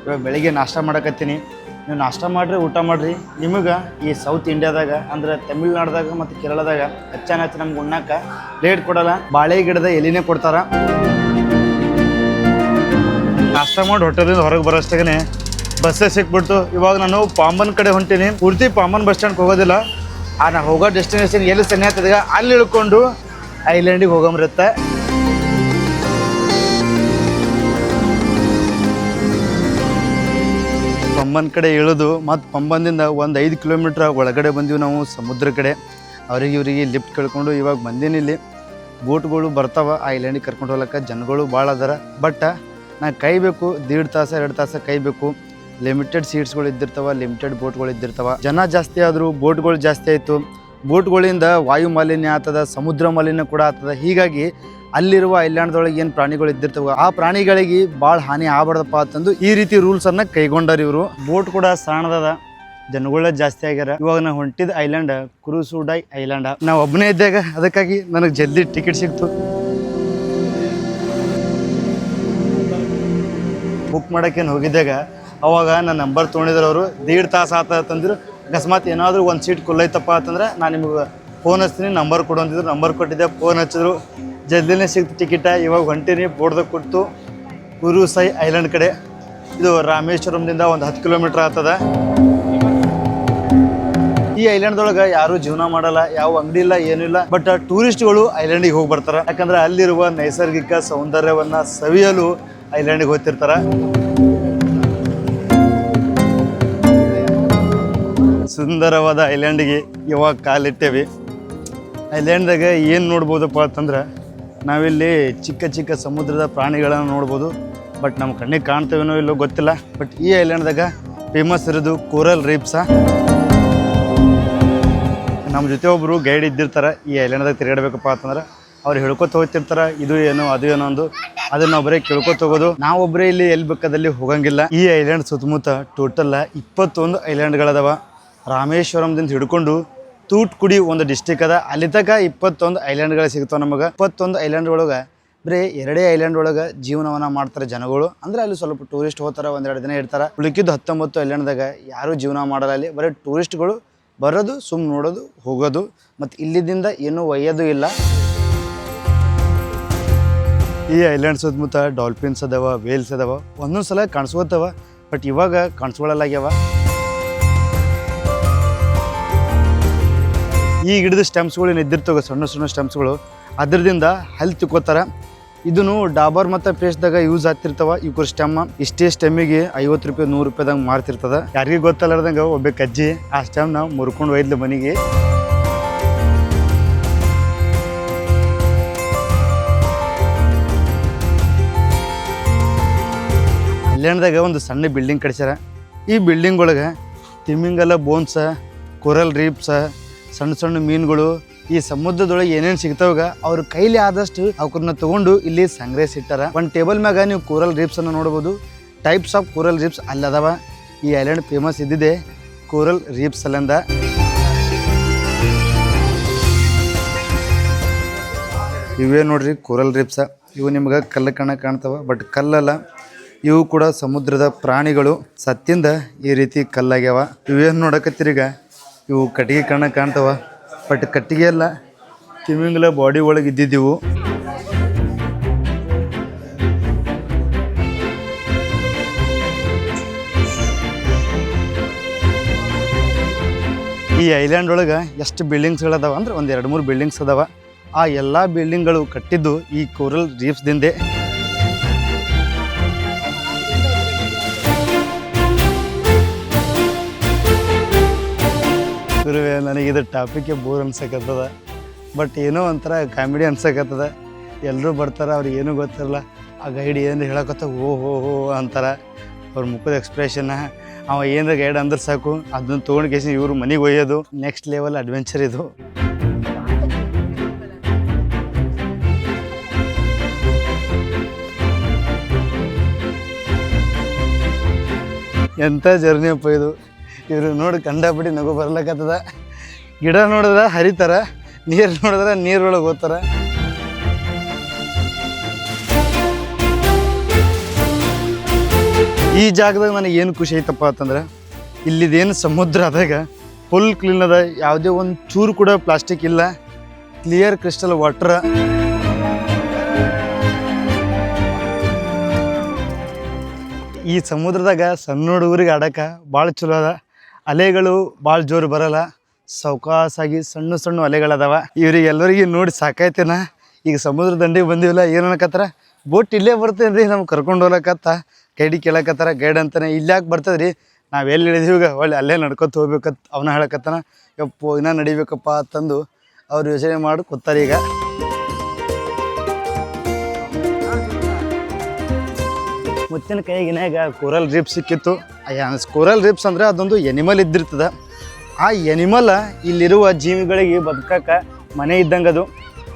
ಇವಾಗ ಬೆಳಗ್ಗೆ ನಾಷ್ಟ ಮಾಡಕತ್ತೀನಿ. ನೀವು ನಾಷ್ಟ ಮಾಡಿರಿ, ಊಟ ಮಾಡಿರಿ. ನಿಮಗೆ ಈ ಸೌತ್ ಇಂಡಿಯಾದಾಗ ಅಂದ್ರೆ ತಮಿಳ್ನಾಡ್ದಾಗ ಮತ್ತು ಕೇರಳದಾಗ ಹೆಚ್ಚಾನ ನಮ್ಗೆ ಉಣ್ಣಕ್ಕೆ ಪ್ಲೇಟ್ ಕೊಡಲ್ಲ, ಬಾಳೆ ಗಿಡದ ಎಲಿನೇ ಕೊಡ್ತಾರ. ನಾಷ್ಟ ಮಾಡಿ ಹೋಟೆಲಿಂದ ಹೊರಗೆ ಬರೋಷ್ಟಾಗೇ ಬಸ್ಸೇ ಸಿಕ್ಬಿಡ್ತು. ಇವಾಗ ನಾನು ಪಾಂಬನ್ ಕಡೆ ಹೊಂಟೀನಿ. ಪೂರ್ತಿ ಪಾಂಬನ್ ಬಸ್ ಸ್ಟ್ಯಾಂಡ್ಗೆ ಹೋಗೋದಿಲ್ಲ. ನಾ ಹೋಗೋ ಡೆಸ್ಟಿನೇಷನ್ ಎಲ್ಲಿ ಸನ್ನಿ ಆಗ್ತದೆ ಅಲ್ಲಿ ಇಳ್ಕೊಂಡು ಐಲ್ಯಾಂಡಿಗೆ ಹೋಗಂಬರುತ್ತೆ. ಪಂಬನ್ ಕಡೆ ಇಳಿದು ಮತ್ತು ಪಂಬನ್ದಿಂದ ಒಂದು 5 ಕಿಲೋಮೀಟ್ರ್ ಒಳಗಡೆ ಬಂದೀವಿ ನಾವು ಸಮುದ್ರ ಕಡೆ. ಇವರಿಗೆ ಲಿಫ್ಟ್ ಕೇಳ್ಕೊಂಡು ಇವಾಗ ಬಂದೀನಿ. ಇಲ್ಲಿ ಬೋಟ್ಗಳು ಬರ್ತಾವೆ ಐಲ್ಯಾಂಡಿಗೆ ಕರ್ಕೊಂಡು ಹೋಗ್ಲಿಕ್ಕೆ. ಜನಗಳು ಭಾಳ ಅದಾರ. ಬಟ್ ನಾ ಕಾಯ್ಬೇಕು, 1.5 ತಾಸು 2 ತಾಸು ಕಾಯ್ಬೇಕು. Limited ಸೀಟ್ಸ್ಗಳು ಇದ್ದಿರ್ತಾವೆ, limited ಬೋಟ್ಗಳು ಇದ್ದಿರ್ತಾವೆ. ಜನ ಜಾಸ್ತಿ ಆದರೂ ಬೋಟ್ಗಳು ಜಾಸ್ತಿ ಆಯಿತು. ಬೋಟ್ಗಳಿಂದ ವಾಯು ಮಾಲಿನ್ಯ ಆಗ್ತದ, ಸಮುದ್ರ ಮಾಲಿನ್ಯ ಕೂಡ ಆಗ್ತದೆ. ಹೀಗಾಗಿ ಅಲ್ಲಿರುವ ಐಲ್ಯಾಂಡ್ದೊಳಗೆ ಏನು ಪ್ರಾಣಿಗಳು ಇದ್ದಿರ್ತವೆ ಆ ಪ್ರಾಣಿಗಳಿಗೆ ಭಾಳ ಹಾನಿ ಆಗ್ಬಾರ್ದಪ್ಪ ಅಂತಂದು ಈ ರೀತಿ ರೂಲ್ಸನ್ನು ಕೈಗೊಂಡಾರ ಇವರು. ಬೋಟ್ ಕೂಡ ಸಣ್ಣದದ, ಜನಗಳ ಜಾಸ್ತಿ ಆಗ್ಯಾರ. ಇವಾಗ ನಾವು ಹೊಂಟಿದ ಐಲ್ಯಾಂಡ್ ಕುರುಸುಡೈ ಐಲ್ಯಾಂಡ್. ನಾವು ಒಬ್ಬನೇ ಇದ್ದಾಗ ಅದಕ್ಕಾಗಿ ನನಗೆ ಜಲ್ದಿ ಟಿಕೆಟ್ ಸಿಕ್ತು. ಬುಕ್ ಮಾಡೋಕ್ಕೇನು ಹೋಗಿದ್ದಾಗ ಅವಾಗ ನನ್ನ ನಂಬರ್ ತೊಗೊಂಡಿದ್ರು ಅವರು. 1.5 ತಾಸು ಆತಂದ್ರು. ಅಕಸ್ಮಾತ್ ಏನಾದರೂ ಒಂದು ಸೀಟ್ ಕುಲ್ಲೈತಪ್ಪ ಅಂತಂದ್ರೆ ನಾನು ನಿಮಗೆ ಫೋನ್ ಹಚ್ತೀನಿ, ನಂಬರ್ ಕೊಡು ಅಂತಿದ್ರು. ನಂಬರ್ ಕೊಟ್ಟಿದ್ದೆ, ಫೋನ್ ಹಚ್ಚಿದ್ರು, ಜಲ್ದಿನೇ ಸಿಕ್ತು ಟಿಕೆಟ. ಇವಾಗ ಹೊಂಟೀನಿ ಬೋರ್ಡ್ದಾಗ ಕೊಟ್ಟು ಕುರುಸೈ ಐಲ್ಯಾಂಡ್ ಕಡೆ. ಇದು ರಾಮೇಶ್ವರಂದಿಂದ ಒಂದು 10 ಕಿಲೋಮೀಟ್ರ್ ಆಗ್ತದೆ. ಈ ಐಲ್ಯಾಂಡ್ದೊಳಗೆ ಯಾರು ಜೀವನ ಮಾಡಲ್ಲ, ಯಾವ ಅಂಗಡಿ ಇಲ್ಲ, ಏನೂ ಇಲ್ಲ. ಬಟ್ ಟೂರಿಸ್ಟ್ಗಳು ಐಲ್ಯಾಂಡಿಗೆ ಹೋಗಿ ಬರ್ತಾರೆ. ಯಾಕಂದ್ರೆ ಅಲ್ಲಿರುವ ನೈಸರ್ಗಿಕ ಸೌಂದರ್ಯವನ್ನ ಸವಿಯಲು ಐಲ್ಯಾಂಡಿಗೆ ಹೋಗ್ತಿರ್ತಾರ. ಸುಂದರವಾದ ಐಲ್ಯಾಂಡಿಗೆ ಯಾವಾಗ ಕಾಲಿಟ್ಟೇವಿ. ಐಲ್ಯಾಂಡ್ದಾಗ ಏನು ನೋಡ್ಬೋದಪ್ಪ ಅಂತಂದ್ರೆ ನಾವಿಲ್ಲಿ ಚಿಕ್ಕ ಚಿಕ್ಕ ಸಮುದ್ರದ ಪ್ರಾಣಿಗಳನ್ನು ನೋಡ್ಬೋದು. ಬಟ್ ನಮ್ಮ ಕಣ್ಣಿಗೆ ಕಾಣ್ತೇವೇನೋ ಇಲ್ಲೋ ಗೊತ್ತಿಲ್ಲ. ಬಟ್ ಈ ಐಲ್ಯಾಂಡ್ದಾಗ ಫೇಮಸ್ ಇರೋದು ಕೋರಲ್ ರೀಫ್ಸ. ನಮ್ಮ ಜೊತೆ ಒಬ್ಬರು ಗೈಡ್ ಇದ್ದಿರ್ತಾರೆ. ಈ ಐಲ್ಯಾಂಡ್ದಾಗ ತಿರುಗಾಡಬೇಕಪ್ಪ ಅಂತಂದ್ರೆ ಅವ್ರು ಹೇಳ್ಕೊತ ಹೋಗ್ತಿರ್ತಾರೆ, ಇದು ಏನು ಅದು ಏನೋ ಒಂದು. ಅದನ್ನ ನಾವು ಬರೀ ಕೇಳ್ಕೊತ ಹೋಗೋದು. ನಾವೊಬ್ಬರೇ ಇಲ್ಲಿ ಎಲ್ಲಿ ಬೇಕಾದಲ್ಲಿ ಹೋಗಂಗಿಲ್ಲ. ಈ ಐಲ್ಯಾಂಡ್ ಸುತ್ತಮುತ್ತ ಟೋಟಲ್ 21 ಐಲ್ಯಾಂಡ್ಗಳದಾವ. ರಾಮೇಶ್ವರಂದಿಂದ ಹಿಡ್ಕೊಂಡು ತೂಟ್ಕುಡಿ ಒಂದು ಡಿಸ್ಟಿಕ್ ಅದ, ಅಲ್ಲಿ ತನಕ 21 ಐಲ್ಯಾಂಡ್ಗಳು ಸಿಗ್ತಾವೆ ನಮಗೆ. 21 ಐಲ್ಯಾಂಡ್ ಒಳಗೆ ಬರೀ 2 ಐಲ್ಯಾಂಡ್ ಒಳಗೆ ಜೀವನವನ್ನ ಮಾಡ್ತಾರೆ ಜನಗಳು. ಅಂದ್ರೆ ಅಲ್ಲಿ ಸ್ವಲ್ಪ ಟೂರಿಸ್ಟ್ ಹೋಗ್ತಾರೆ, 1-2 ದಿನ ಇರ್ತಾರೆ. ಉಳಿಕಿದ್ದು 19 ಐಲ್ಯಾಂಡ್ದಾಗ ಯಾರು ಜೀವನ ಮಾಡಲ್ಲ. ಅಲ್ಲಿ ಬರೀ ಟೂರಿಸ್ಟ್ಗಳು ಬರೋದು, ಸುಮ್ ನೋಡೋದು, ಹೋಗೋದು. ಮತ್ತು ಇಲ್ಲಿದಿಂದ ಏನೂ ಒಯ್ಯೋದು ಇಲ್ಲ. ಈ ಐಲ್ಯಾಂಡ್ ಸುತ್ತಮುತ್ತ ಡಾಲ್ಫಿನ್ಸ್ ಅದಾವ, ವೇಲ್ಸ್ ಅದಾವ. ಒಂದೊಂದು ಸಲ ಕಾಣಿಸ್ಕೋತಾವ, ಬಟ್ ಇವಾಗ ಕಾಣಿಸ್ಕೊಳ್ಳಲಾಗ್ಯಾವ. ಈ ಗಿಡದ ಸ್ಟೆಮ್ಸ್ಗಳು ಏನು ಇದ್ದಿರ್ತವೆ, ಸಣ್ಣ ಸಣ್ಣ ಸ್ಟೆಮ್ಸ್ಗಳು, ಅದರದಿಂದ ಹಲ್ ತಿಕ್ಕೋತಾರ. ಇದನ್ನು ಡಾಬರ್ ಮತ್ತು ಪೇಸ್ಟ್ದಾಗ ಯೂಸ್ ಆಗ್ತಿರ್ತಾವ. ಇವ್ರ ಸ್ಟೆಮ್ ಇಷ್ಟೇ ಸ್ಟೆಮ್ಮಿಗೆ 50 ರೂಪಾಯಿ 100 ರೂಪಾಯಿದಂಗೆ ಮಾರ್ತಿರ್ತದ. ಯಾರಿಗೆ ಗೊತ್ತಲ್ಲಾರ್ದಂಗೆ ಒಬ್ಬ ಅಜ್ಜಿ ಆ ಸ್ಟೆಮ್ನ ಮುರ್ಕೊಂಡು ಒಯ್ದ್ಲು ಮನೆಗೆ. ಐಲ್ಯಾಂಡ್ದಾಗ ಒಂದು ಸಣ್ಣ ಬಿಲ್ಡಿಂಗ್ ಕಟ್ಸ್ಯಾರ. ಈ ಬಿಲ್ಡಿಂಗ್ ಒಳಗೆ ತಿಮಿಂಗಲ ಬೋನ್ಸ, ಕೊರಲ್ ರೀಫ್ಸ, ಸಣ್ಣ ಸಣ್ಣ ಮೀನುಗಳು, ಈ ಸಮುದ್ರದೊಳಗೆ ಏನೇನು ಸಿಗ್ತಾವಾಗ ಅವ್ರ ಕೈಲಿ ಆದಷ್ಟು ಅವನ್ನ ತಗೊಂಡು ಇಲ್ಲಿ ಸಂಗ್ರಹಿಸಿಟ್ಟಾರ. ಒಂದು ಟೇಬಲ್ ಮ್ಯಾಗ ನೀವು ಕೋರಲ್ ರೀಫ್ಸ್ ಅನ್ನು ನೋಡ್ಬೋದು. ಟೈಪ್ಸ್ ಆಫ್ ಕೋರಲ್ ರೀಫ್ಸ್ ಅಲ್ಲದವ. ಈ ಐಲ್ಯಾಂಡ್ ಫೇಮಸ್ ಇದ್ದಿದೆ ಕೋರಲ್ ರೀಫ್ಸ್ ಅಲ್ಲಿಂದ. ಇವೇ ನೋಡ್ರಿ ಕೋರಲ್ ರೀಫ್ಸ. ಇವು ನಿಮ್ಗೆ ಕಲ್ಲು ಕಾಣ್ತಾವ, ಬಟ್ ಕಲ್ಲಲ್ಲ, ಇವು ಕೂಡ ಸಮುದ್ರದ ಪ್ರಾಣಿಗಳು ಸತ್ತಿಂದ ಈ ರೀತಿ ಕಲ್ಲಾಗ್ಯಾವ. ಇವೇನು ನೋಡಕತ್ತೀರೀಗ, ಇವು ಕಟ್ಟಿಗೆ ಕಾಣ್ತಾವ, ಬಟ್ ಕಟ್ಟಿಗೆ ಎಲ್ಲ ತಿಮಿಂಗಲ ಬಾಡಿ ಒಳಗೆ ಇದ್ದಿದ್ದೀವು. ಈ ಐಲ್ಯಾಂಡ್ ಒಳಗೆ ಎಷ್ಟು ಬಿಲ್ಡಿಂಗ್ಸ್ಗಳದಾವ ಅಂದ್ರೆ ಒಂದು 2-3 ಬಿಲ್ಡಿಂಗ್ಸ್ ಅದಾವ. ಆ ಎಲ್ಲ ಬಿಲ್ಡಿಂಗ್ಗಳು ಕಟ್ಟಿದ್ದು ಈ ಕೋರಲ್ ರೀಫ್ಸ್ದಿಂದೆ. ಗುರುವೇ, ನನಗಿದು ಟಾಪಿಕ್ಕೆ ಬೋರ್ ಅನ್ಸಕತ್ತದ. ಬಟ್ ಏನೋ ಒಂಥರ ಕಾಮಿಡಿ ಅನ್ಸಕತ್ತದ. ಎಲ್ಲರೂ ಬರ್ತಾರೆ, ಅವ್ರಿಗೆ ಏನೂ ಗೊತ್ತಿರಲ್ಲ. ಆ ಗೈಡ್ ಏನು ಹೇಳಕತ್ತ ಹೋ ಹೋ ಹೋ ಅಂತಾರೆ. ಅವ್ರ ಮುಖದ ಎಕ್ಸ್ಪ್ರೆಷನ್ನ, ಅವ ಏನಾರ ಗೈಡ್ ಅಂದ್ರೆ ಸಾಕು, ಅದನ್ನ ತೊಗೊಂಡು ಕೇಸಿ ಇವರು ಮನೆಗೆ ಒಯ್ಯೋದು. ನೆಕ್ಸ್ಟ್ ಲೆವೆಲ್ ಅಡ್ವೆಂಚರ್ ಇದು. ಎಂಥ ಜರ್ನಿ ಅಪ್ಪ ಇದು. ಇವರು ನೋಡಿ ಕಂಡಾಪಟ್ಟಿ ನಗು ಬರ್ಲಕ್ಕತ್ತದ. ಗಿಡ ನೋಡಿದ್ರೆ ಹರಿತಾರ, ನೀರು ನೋಡಿದ್ರೆ ನೀರೊಳಗೆ ಹೋಗ್ತಾರ. ಈ ಜಾಗದಾಗ ನನಗೆ ಏನು ಖುಷಿ ಐತಪ್ಪ ಅಂತಂದ್ರೆ ಇಲ್ಲಿದೇನು ಸಮುದ್ರ ಅದಾಗ ಫುಲ್ ಕ್ಲೀನ್ ಅದ. ಯಾವುದೇ ಒಂದು ಚೂರು ಕೂಡ ಪ್ಲಾಸ್ಟಿಕ್ ಇಲ್ಲ. Clear crystal water. ಈ ಸಮುದ್ರದಾಗ ಸಣ್ಣ ಹುಡುಗರಿಗೆ ಆಡಕ್ಕೆ ಭಾಳ ಚಲೋ ಅದ. ಅಲೆಗಳು ಭಾಳ ಜೋರು ಬರಲ್ಲ, ಸಾವಕಾಸಾಗಿ ಸಣ್ಣ ಸಣ್ಣ ಅಲೆಗಳದಾವ. ಇವರಿಗೆಲ್ಲರಿಗೆ ನೋಡಿ ಸಾಕಾಯ್ತೇನ. ಈಗ ಸಮುದ್ರ ದಂಡಿಗೆ ಬಂದಿವಲ್ಲ, ಏನು ಅನ್ನಕತ್ತಾರ, ಬೋಟ್ ಇಲ್ಲೇ ಬರ್ತೇನೆ ರೀ ನಮ್ಗೆ ಕರ್ಕೊಂಡು ಹೋಗ್ಲಕತ್ತ. ಗೈಡಿ ಕೇಳಕತ್ತಾರ. ಗೈಡ್ ಅಂತಾನೆ ಇಲ್ಲಿ ಯಾಕೆ ಬರ್ತದ್ರಿ, ನಾವು ಎಲ್ಲಿ ಹಿಡಿದೀವಾಗ ಒಳ್ಳೆ ಅಲ್ಲೇ ನಡ್ಕೊತ ಹೋಗ್ಬೇಕತ್ ಅವನ ಹೇಳಕತ್ತಾನ. ಯಪ್ಪೋ ಇನ್ನೂ ನಡಿಬೇಕಪ್ಪ ಅಂತಂದು ಅವ್ರು ಯೋಚನೆ ಮಾಡಿ ಕೂತಾರೆ. ಈಗ ಮುತ್ತಿನ ಕೈಗಿನಾಗ ಕೋರಲ್ ರೀಫ್ಸ್ ಸಿಕ್ಕಿತ್ತು. ಕೋರಲ್ ರೀಫ್ಸ್ ಅಂದರೆ ಅದೊಂದು ಎನಿಮಲ್ ಇದ್ದಿರ್ತದೆ. ಆ ಎನಿಮಲ್ ಇಲ್ಲಿರುವ ಜೀವಿಗಳಿಗೆ ಬದುಕಕ್ಕೆ ಮನೆ ಇದ್ದಂಗೆ ಅದು.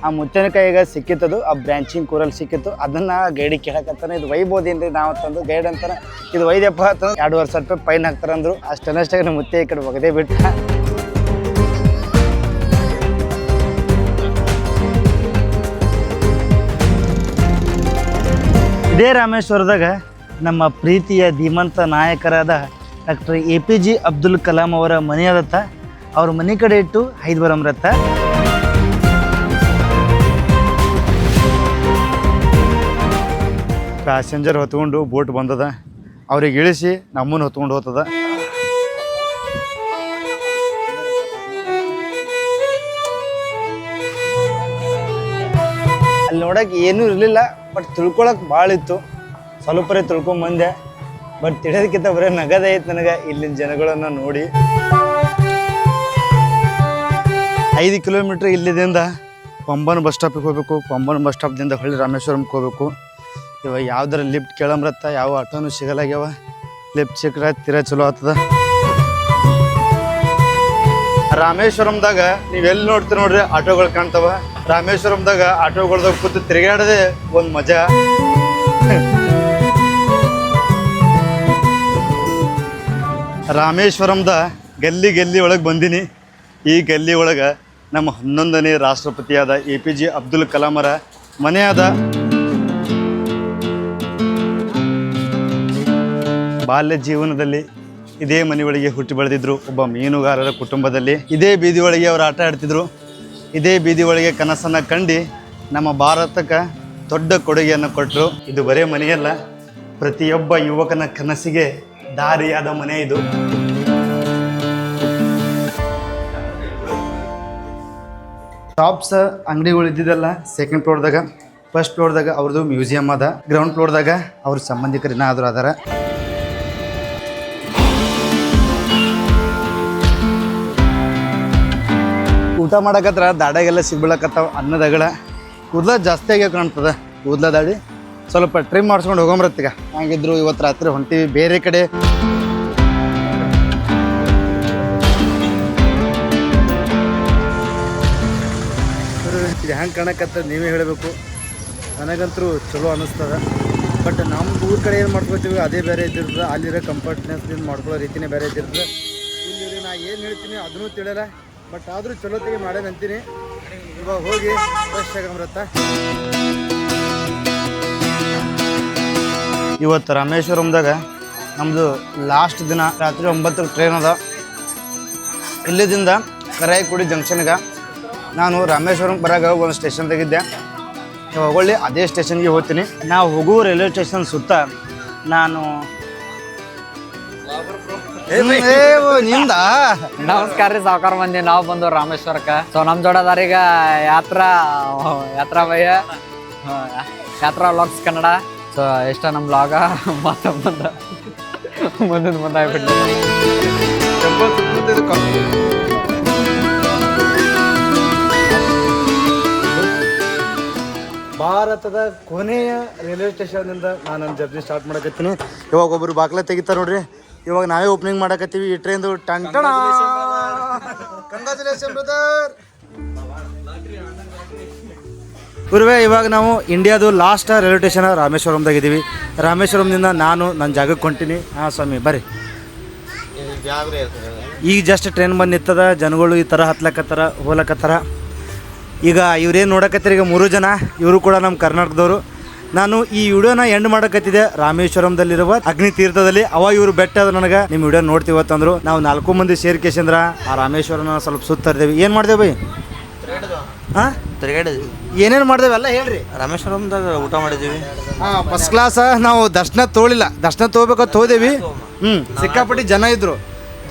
ಆ ಮುತ್ತಿನ ಕೈಗೆ ಸಿಕ್ಕಿತ್ತದು, ಆ ಬ್ರ್ಯಾಂಚಿಂಗ್ ಕೋರಲ್ ಸಿಕ್ಕಿತ್ತು. ಅದನ್ನು ಗೈಡಿಗೆ ಕೇಳಕತ್ತಾನೆ, ಇದು ಒಯ್ಬೋದೇನ್ರಿ ನಾವು ಅಂತಂದು. ಗೈಡ್ ಅಂತಾನೆ, ಇದು ಒಯ್ದಪ್ಪ ಅಂತಂದು 2,500 ರೂಪಾಯಿ ಫೈನ್ ಹಾಕ್ತಾರಂದ್ರು. ಅಷ್ಟನ್ನಷ್ಟಾಗ ನಮ್ಮ ಮುತ್ತೆ ಈ ಕಡೆ ಒಗದೇ ಬಿಟ್ಟ. ಇದೇ ರಾಮೇಶ್ವರದಾಗ ನಮ್ಮ ಪ್ರೀತಿಯ ಧೀಮಂತ ನಾಯಕರಾದ ಡಾಕ್ಟರ್ APJ ಅಬ್ದುಲ್ ಕಲಾಂ ಅವರ ಮನೆ ಅದತ್ತ. ಅವ್ರ ಮನೆ ಕಡೆ ಇಟ್ಟು ಐದು ಬರಮ್ರತ್ತ. ಪ್ಯಾಸೆಂಜರ್ ಹೊತ್ಕೊಂಡು ಬೋಟ್ ಬಂದದ, ಅವ್ರಿಗೆ ಇಳಿಸಿ ನಮ್ಮನ್ನು ಹೊತ್ಕೊಂಡು ಹೋಗ್ತದ. ನೋಡೋಕೆ ಏನೂ ಇರಲಿಲ್ಲ, ಬಟ್ ತಿಳ್ಕೊಳಕ್ಕೆ ಭಾಳ ಇತ್ತು. ಸ್ವಲ್ಪರೇ ತಿಳ್ಕೊಂಬಂದೆ, ಬಟ್ ತಿಳಿಯೋದಕ್ಕಿಂತ ಬರೀ ನಗದೇ ಐತೆ ನನಗೆ ಇಲ್ಲಿನ ಜನಗಳನ್ನು ನೋಡಿ. 5 ಕಿಲೋಮೀಟ್ರ್ ಇಲ್ಲಿದಿಂದ ಪಂಬನ್ ಬಸ್ ಸ್ಟಾಪಿಗೆ ಹೋಗ್ಬೇಕು. ಪಂಬನ್ ಬಸ್ ಸ್ಟಾಪ್ದಿಂದ ಹೊಳ್ಳಿ ರಾಮೇಶ್ವರಂಗೆ ಹೋಗ್ಬೇಕು. ಇವಾಗ ಯಾವ್ದಾರ ಲಿಫ್ಟ್ ಕೇಳಂಬ್ರತ್ತ, ಯಾವ ಆಟೋನು ಸಿಗಲಾಗ್ಯಾವ. ಲಿಫ್ಟ್ ಸಿಕ್ಕರೆ ತೀರಾ ಚಲೋ ಆಗ್ತದ. ರಾಮೇಶ್ವರಂದಾಗ ನೀವು ಎಲ್ಲಿ ನೋಡ್ತೀರಿ ನೋಡ್ರಿ ಆಟೋಗಳು ಕಾಣ್ತಾವ. ರಾಮೇಶ್ವರಂದಾಗ ಆಟೋಗಳ್ದಾಗ ಕೂತು ತಿರುಗಾಡೋದೇ ಒಂದು ಮಜಾ. ರಾಮೇಶ್ವರಂದ ಗಲ್ಲಿ ಒಳಗೆ ಬಂದೀನಿ. ಈ ಗಲ್ಲಿ ಒಳಗೆ ನಮ್ಮ 11ನೇ ರಾಷ್ಟ್ರಪತಿಯಾದ APJ ಅಬ್ದುಲ್ ಕಲಾಮರ ಮನೆಯಾದ. ಬಾಲ್ಯ ಜೀವನದಲ್ಲಿ ಇದೇ ಮನೆಯೊಳಗೆ ಹುಟ್ಟಿ ಬೆಳೆದಿದ್ರು. ಒಬ್ಬ ಮೀನುಗಾರರ ಕುಟುಂಬದಲ್ಲಿ ಇದೇ ಬೀದಿ ಒಳಗೆ ಅವರು ಆಟ ಆಡ್ತಿದ್ರು. ಇದೇ ಬೀದಿ ಒಳಗೆ ಕನಸನ್ನು ಕಂಡು ನಮ್ಮ ಭಾರತಕ್ಕೆ ದೊಡ್ಡ ಕೊಡುಗೆಯನ್ನು ಕೊಟ್ಟರು. ಇದು ಬರೇ ಮನೆಯಲ್ಲ, ಪ್ರತಿಯೊಬ್ಬ ಯುವಕನ ಕನಸಿಗೆ ದಾರಿಯಾದ ಮನೆ ಇದು. ಶಾಪ್ಸ್ ಅಂಗಡಿಗಳು ಇದ್ದಿದ್ದಲ್ಲ ಸೆಕೆಂಡ್ ಫ್ಲೋರ್ದಾಗ. ಫಸ್ಟ್ ಫ್ಲೋರ್ದಾಗ ಅವ್ರದ್ದು ಮ್ಯೂಸಿಯಂ ಅದ. ಗ್ರೌಂಡ್ ಫ್ಲೋರ್ದಾಗ ಅವ್ರ ಸಂಬಂಧಿಕರು ಏನಾದರೂ ಅದಾರ. ಊಟ ಮಾಡಕತ್ರ ದಾಡ್ಯಾಗೆಲ್ಲ ಸಿಗ್ಬಿಡಕತ್ತಾವ ಅನ್ನದಗಳ. ಕೂದಲ ಜಾಸ್ತಿ ಆಗ್ಯಾವ ಕಾಣ್ತದ. ಕೂದಲ ದಾಡಿ ಸ್ವಲ್ಪ ಟ್ರಿಮ್ ಮಾಡಿಸ್ಕೊಂಡು ಹೋಗೊಂಬ್ರತ್ತೀಗ. ಹಾಗಿದ್ರು ಇವತ್ತು ರಾತ್ರಿ ಹೊಂಟಿವಿ ಬೇರೆ ಕಡೆ. ಇದು ಹೆಂಗೆ ಕಾಣಕತ್ತ ನೀವೇ ಹೇಳಬೇಕು. ನನಗಂತೂ ಚಲೋ ಅನ್ನಿಸ್ತದ. ಬಟ್ ನಮ್ಮ ಊರ ಕಡೆ ಏನು ಮಾಡ್ಕೊತೀವಿ ಅದೇ ಬೇರೆ ಇದ್ದಿರ್ತದೆ. ಅಲ್ಲಿರೋ ಕಂಫರ್ಟ್ನೆಸ್ದಿಂದ ಮಾಡ್ಕೊಳ್ಳೋ ರೀತಿನೇ ಬೇರೆ ಇದ್ದಿರ್ತದೆ. ಇಲ್ಲಿ ನಾ ಏನು ಹೇಳ್ತೀನಿ ಅದನ್ನೂ ತಿಳಿಯಲ್ಲ, ಬಟ್ ಆದರೂ ಚಲೋ ತೆಗೆ ಮಾಡೇನಂತೀನಿ. ಇವಾಗ ಹೋಗಿ ಫ್ರೆಶ್ ಆಗಂಬ್ರತ್ತ. ಇವತ್ತು ರಾಮೇಶ್ವರಂದಾಗ ನಮ್ಮದು ಲಾಸ್ಟ್ ದಿನ. ರಾತ್ರಿ 9ಕ್ಕೆ ಟ್ರೈನ್ ಅದ. ಇಲ್ಲಿದಿಂದ ಕರಾಯಿಕುಡಿ ಜಂಕ್ಷನ್ಗೆ ನಾನು ರಾಮೇಶ್ವರಂ ಬರಾಗ ಒಂದು ಸ್ಟೇಷನ್ದಾಗಿದ್ದೆ. ಹೊಳ್ಳಿ ಅದೇ ಸ್ಟೇಷನ್ಗೆ ಹೋಗ್ತೀನಿ. ನಾವು ಹೋಗುವ ರೈಲ್ವೆ ಸ್ಟೇಷನ್ ಸುತ್ತ ನಾನು ನಿಂದ ನಮಸ್ಕಾರ ರೀ ಸಾವುಕಾರ ಮಂದಿ. ನಾವು ಬಂದು ರಾಮೇಶ್ವರಕ್ಕೆ. ಸೊ ನಮ್ಮ ಜೋಡದಾರೀಗ ಯಾತ್ರಾ ಭಯ ಯಾತ್ರಾ ವ್ಲಾಗ್ಸ್ ಕನ್ನಡ. ಸೊ ಇಷ್ಟ ನಮ್ಮ ಬ್ಲಾಗ ಮುಂದೆ ಆಗ್ಬಿಟ್ಟು ಭಾರತದ ಕೊನೆಯ ರೈಲ್ವೆ ಸ್ಟೇಷನ್ನಿಂದ ನಾನು ನನ್ನ ಜರ್ನಿ ಸ್ಟಾರ್ಟ್ ಮಾಡಕತ್ತೀನಿ. ಇವಾಗ ಒಬ್ಬರು ಬಾಗ್ಲ ತೆಗಿತಾರೆ ನೋಡ್ರಿ. ಇವಾಗ ನಾವೇ ಓಪನಿಂಗ್ ಮಾಡಕತ್ತೀವಿ ಈ ಟ್ರೈನ್ದು. ಟಂಟಣ ಕಂಗ್ರಾಚುಲೇಷನ್ ಬ್ರದರ್. ಗುರುವೇ, ಇವಾಗ ನಾವು ಇಂಡಿಯಾದು ಲಾಸ್ಟ್ ರೈಲ್ವೆ ಸ್ಟೇಷನ್ ರಾಮೇಶ್ವರಂದಾಗಿದ್ದೀವಿ. ರಾಮೇಶ್ವರಂದಿಂದ ನಾನು ನನ್ನ ಜಾಗಕ್ಕೆ ಹೊಂಟೀನಿ. ಹಾಂ ಸ್ವಾಮಿ ಬರ್ರಿ. ಈಗ ಜಸ್ಟ್ ಟ್ರೈನ್ ಬಂದು ನಿಂತದ. ಜನಗಳು ಈ ಥರ ಹತ್ಲಕತ್ತಾರ ಹೋಗ್ಲಕತ್ತಾರ. ಈಗ ಇವ್ರೇನು ನೋಡಕತ್ತೀರ, ಈಗ 3 ಜನ ಇವರು ಕೂಡ ನಮ್ಮ ಕರ್ನಾಟಕದವರು. ನಾನು ಈ ವಿಡಿಯೋನ ಎಂಡ್ ಮಾಡಕತ್ತಿದ್ದೆ ರಾಮೇಶ್ವರಂದಲ್ಲಿರುವ ಅಗ್ನಿ ತೀರ್ಥದಲ್ಲಿ. ಅವಾಗ ಇವರು ಬೆಟ್ಟ ಅದ ನನಗೆ ನಿಮ್ಮ ವಿಡಿಯೋ ನೋಡ್ತೀವತ್ತಂದ್ರು. ನಾವು 4 ಮಂದಿ ಸೇರ್ಕೇಶಂದ್ರ ಆ ರಾಮೇಶ್ವರನ ಸ್ವಲ್ಪ ಸುತ್ತರ್ದೇವಿ. ಏನು ಮಾಡ್ದೇವು ಬೈ? ಹಾಂ ತಿರುಗಾಡಿದ್ವಿ. ಏನೇನು ಮಾಡ್ದೇವೆ ಎಲ್ಲ ಹೇಳ್ರಿ. ರಾಮೇಶ್ವರಂದಾಗ ಊಟ ಮಾಡಿದ್ದೀವಿ. ಹಾಂ ಫಸ್ಟ್ ಕ್ಲಾಸ. ನಾವು ದರ್ಶನ ತೊಗೊಳಿಲ್ಲ, ದರ್ಶನ ತೊಗೋಬೇಕಂತ ಹೋದೇವಿ. ಸಿಕ್ಕಾಪಟ್ಟಿ ಜನ ಇದ್ರು.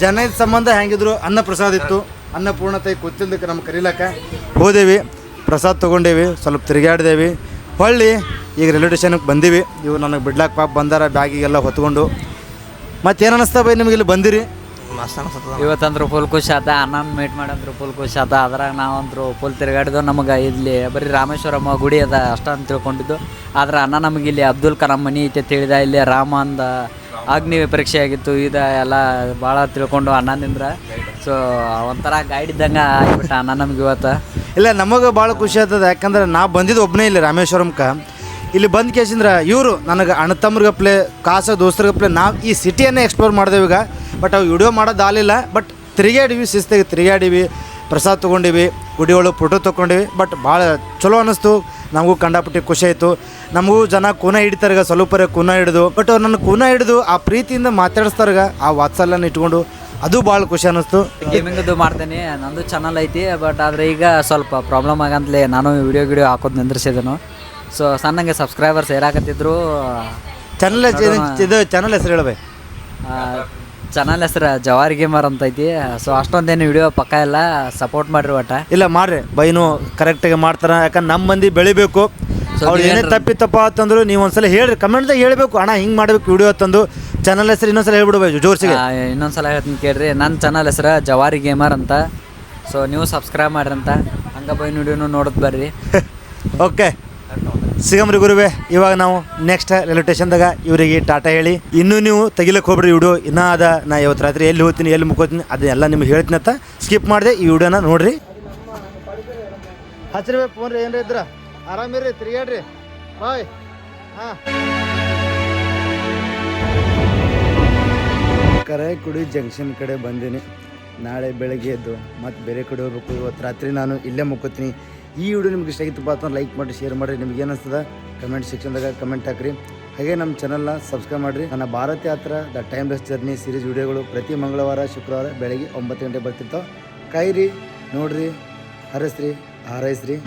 ಜನ ಇದ್ದ ಸಂಬಂಧ ಹೆಂಗಿದ್ರು, ಅನ್ನ ಪ್ರಸಾದ ಇತ್ತು. ಅನ್ನಪೂರ್ಣತೆ ಕೂತಿದ್ದಕ್ಕೆ ನಮ್ಗೆ ಕರೀಲಕ್ಕ ಹೋದೇವಿ. ಪ್ರಸಾದ ತೊಗೊಂಡೇವಿ, ಸ್ವಲ್ಪ ತಿರುಗಾಡ್ದೇವಿ. ಹೊಳ್ಳಿ ಈಗ ರೈಲ್ವೆ ಸ್ಟೇಷನ್ಗೆ ಬಂದೀವಿ. ಇವ್ರು ನನಗೆ ಬಿಡ್ಲಾಕ್ ಪಾಪ ಬಂದಾರ ಬ್ಯಾಗಿಗೆಲ್ಲ ಹೊತ್ಕೊಂಡು. ಮತ್ತೇನು ಅನ್ನಿಸ್ತಾ ಬೈ ನಿಮ್ಗೆ ಇಲ್ಲಿ ಬಂದಿರಿ? ಮಸ್ತ್ ಅನ್ಸತ್ತದ. ಇವತ್ತಂದ್ರು ಫುಲ್ ಖುಷಿ ಆತ. ಅಣ್ಣನ ಮೀಟ್ ಮಾಡಂದ್ರು ಫುಲ್ ಖುಷಿ ಆತ. ಅದ್ರಾಗ ನಾವಂದ್ರು ಫುಲ್ ತಿರುಗಾಡಿದ್ದು. ನಮಗೆ ಇಲ್ಲಿ ಬರೀ ರಾಮೇಶ್ವರಮ್ಮ ಗುಡಿ ಅದ ಅಷ್ಟ ಅಂತ ತಿಳ್ಕೊಂಡಿದ್ದು. ಆದ್ರೆ ಅಣ್ಣ ನಮಗೆ ಇಲ್ಲಿ ಅಬ್ದುಲ್ ಕಲಾಂ ಮನೆ ಐತೆ ತಿಳಿದ. ಇಲ್ಲಿ ರಾಮಂದ ಅಗ್ನಿ ಪರೀಕ್ಷೆ ಆಗಿತ್ತು. ಇದು ಎಲ್ಲ ಭಾಳ ತಿಳ್ಕೊಂಡು ಅಣ್ಣನಿಂದ್ರ. ಸೊ ಒಂಥರ ಗೈಡ್ ಇದ್ದಂಗೆ ಆಗಿಬಿಟ್ಟ ಅಣ್ಣ ನಮ್ಗೆ ಇವತ್ತು. ಇಲ್ಲ, ನಮಗೆ ಭಾಳ ಖುಷಿ ಆಗ್ತದೆ. ಯಾಕಂದ್ರೆ ನಾ ಬಂದಿದ್ದು ಒಬ್ಬನೇ ಇಲ್ಲಿ ರಾಮೇಶ್ವರಂಕ್ಕೆ. ಇಲ್ಲಿ ಬಂದ ಕೇಸಿಂದ್ರೆ ಇವರು ನನಗೆ ಅಣ್ಣ ತಮ್ಮರಿಗಪ್ಲೆ ಕಾಸ ದೋಸ್ತರಿಗಪ್ಲೆ ನಾವು ಈ ಸಿಟಿಯನ್ನೇ ಎಕ್ಸ್ಪ್ಲೋರ್ ಮಾಡಿದೆವು ಈಗ. ಬಟ್ ಅವು ವಿಡಿಯೋ ಮಾಡೋದಾಗಲಿಲ್ಲ. ಬಟ್ ತಿರುಗಾಡಿವಿ, ಶಿಸ್ತಾಗಿ ತಿರುಗಾಡಿವಿ, ಪ್ರಸಾದ ತೊಗೊಂಡಿವಿ, ಗುಡಿಯೊಳಗೆ ಫೋಟೋ ತೊಗೊಂಡಿವಿ. ಬಟ್ ಭಾಳ ಚಲೋ ಅನ್ನಿಸ್ತು. ನಮಗೂ ಕಂಡಾಪಟ್ಟಿ ಖುಷಿ ಆಯಿತು. ನಮಗೂ ಜನ ಕೂನ ಹಿಡಿತಾರ್ಗ, ಸ್ವಲ್ಪರೇ ಕೂನ ಹಿಡಿದು. ಬಟ್ ಅವ್ರು ನನ್ನ ಕೂನ ಹಿಡಿದು ಆ ಪ್ರೀತಿಯಿಂದ ಮಾತಾಡಿಸ್ತಾರ್ಗ, ಆ ವಾತ್ಸಲ್ಯನ ಇಟ್ಕೊಂಡು ಅದು ಭಾಳ ಖುಷಿ ಅನ್ನಿಸ್ತು. ಗೇಮಿಂಗದು ಮಾಡ್ತೀನಿ. ನಂದು ಚಾನಲ್ ಐತಿ. ಬಟ್ ಆದರೆ ಈಗ ಸ್ವಲ್ಪ ಪ್ರಾಬ್ಲಮ್ ಆಗಂತಲೇ ನಾನು ವಿಡಿಯೋ ಹಾಕೋದು ನಿಂದ್ರಿಸಿದನು. ಸೊ ಸಣ್ಣಂಗೆ ಸಬ್ಸ್ಕ್ರೈಬರ್ಸ್ ಏರಾಕತ್ತಿದ್ರು. ಚಾನಲ್ ಇದು ಚಾನಲ್ ಹೆಸರು ಹೇಳಬೇಕು. ಚಾನಲ್ ಹೆಸರು ಜವಾರಿ ಗೇಮರ್ ಅಂತ ಐತಿ. ಸೊ ಅಷ್ಟೊಂದೇನು ವಿಡಿಯೋ ಪಕ್ಕ ಎಲ್ಲ ಸಪೋರ್ಟ್ ಮಾಡಿರಿ ಒಟ್ಟ. ಇಲ್ಲ ಮಾಡ್ರಿ, ಬೈನು ಕರೆಕ್ಟಾಗಿ ಮಾಡ್ತಾರೆ. ಯಾಕಂದ್ರೆ ನಮ್ಮ ಮಂದಿ ಬೆಳಿಬೇಕು. So, ಅವ್ರು ಏನೇ ತಪ್ಪಿತ್ತಪ್ಪ ಅಂತಂದ್ರು ನೀವು ಒಂದ್ಸಲ ಹೇಳ್ರಿ ಕಮೆಂಟ್ದಾಗ ಹೇಳ್ಬೇಕು ಅಣ್ಣ ಹಿಂಗೆ ಮಾಡ್ಬೇಕು ವಿಡಿಯೋ ಅಂತಂದು ಚಾನಲ್ ಹೆಸರು ಇನ್ನೊಂದ್ಸಲ ಹೇಳ್ಬಿಡ್ಬೇಕು ಜೋರ್ಸಿಗೆ. ಇನ್ನೊಂದ್ಸಲ ಹೇಳ್ತೀನಿ ಕೇಳ್ರಿ, ನನ್ನ ಚಾನಲ್ ಹೆಸರು ಜವಾರಿ ಗೇಮರ್ ಅಂತ. ಸೊ ನೀವು ಸಬ್ಸ್ಕ್ರೈಬ್ ಮಾಡ್ರಿ ಅಂತ, ಹಂಗೆ ಬೈ ವಿಡಿಯೋನು ನೋಡೋದು ಬರ್ರಿ. ಓಕೆ ಸಿಗಮ್ರಿ ಗುರುವೆ. ಇವಾಗ ನಾವು ನೆಕ್ಸ್ಟ್ ರೈಲ್ವೆ ಸ್ಟೇಷನ್ದಾಗ ಇವರಿಗೆ ಟಾಟಾ ಹೇಳಿ ಇನ್ನೂ ನೀವು ತೆಗಿಲಕ್ಕೆ ಹೋಗ್ಬಿಡ್ರಿ ವಿಡಿಯೋ ಇನ್ನೂ ಅದ. ನಾ ಇವತ್ತು ರಾತ್ರಿ ಎಲ್ಲಿ ಹೋಗ್ತೀನಿ ಎಲ್ಲಿ ಮುಕ್ಕೋತೀನಿ ಅದನ್ನೆಲ್ಲ ನಿಮ್ಗೆ ಹೇಳ್ತೀನಿ ಅಂತ ಸ್ಕಿಪ್ ಮಾಡಿದೆ ಈ ವಿಡಿಯೋನ ನೋಡ್ರಿ. ಹಚ್ರಿ ಫೋನ್ ರೀ ಏನ್ರಿ ಇದ್ರ ಆರಾಮಿರ್ರಿ ತಿರುಗಾಡ್ರಿ ಬಾಯ್. ಹಾಂ ಕರಾಯಕುಡಿ ಜಂಕ್ಷನ್ ಕಡೆ ಬಂದೀನಿ. ನಾಳೆ ಬೆಳಗ್ಗೆ ಎದ್ದು ಮತ್ತು ಬೇರೆ ಕಡೆ ಹೋಗ್ಬೇಕು. ಇವತ್ತು ರಾತ್ರಿ ನಾನು ಇಲ್ಲೇ ಮುಕ್ಕೋತೀನಿ. ಈ ವಿಡಿಯೋ ನಿಮ್ಗೆ ಇಷ್ಟ ಆಗಿತ್ತಪ್ಪ ಅಂತಂದ್ರೆ ಲೈಕ್ ಮಾಡಿ ಶೇರ್ ಮಾಡಿರಿ. ನಿಮ್ಗೆ ಏನು ಅನಿಸ್ತದ ಕಮೆಂಟ್ ಸೆಕ್ಷನ್ದಾಗ ಕಮೆಂಟ್ ಹಾಕ್ರಿ. ಹಾಗೆ ನಮ್ಮ ಚಾನಲ್ನ ಸಬ್ಸ್ಕ್ರೈಬ್ ಮಾಡಿರಿ. ನನ್ನ ಭಾರತ್ ಯಾತ್ರಾ ದ ಟೈಮ್ಲೆಸ್ ಜರ್ನಿ ಸೀರೀಸ್ ವಿಡಿಯೋಗಳು ಪ್ರತಿ ಮಂಗಳವಾರ ಶುಕ್ರವಾರ ಬೆಳಗ್ಗೆ 9 ಗಂಟೆ ಬರ್ತಿರ್ತಾವೆ. ಕಾಯಿರಿ ನೋಡ್ರಿ, ಹರಸ್ರಿ, ಹಾರೈಸ್ರಿ.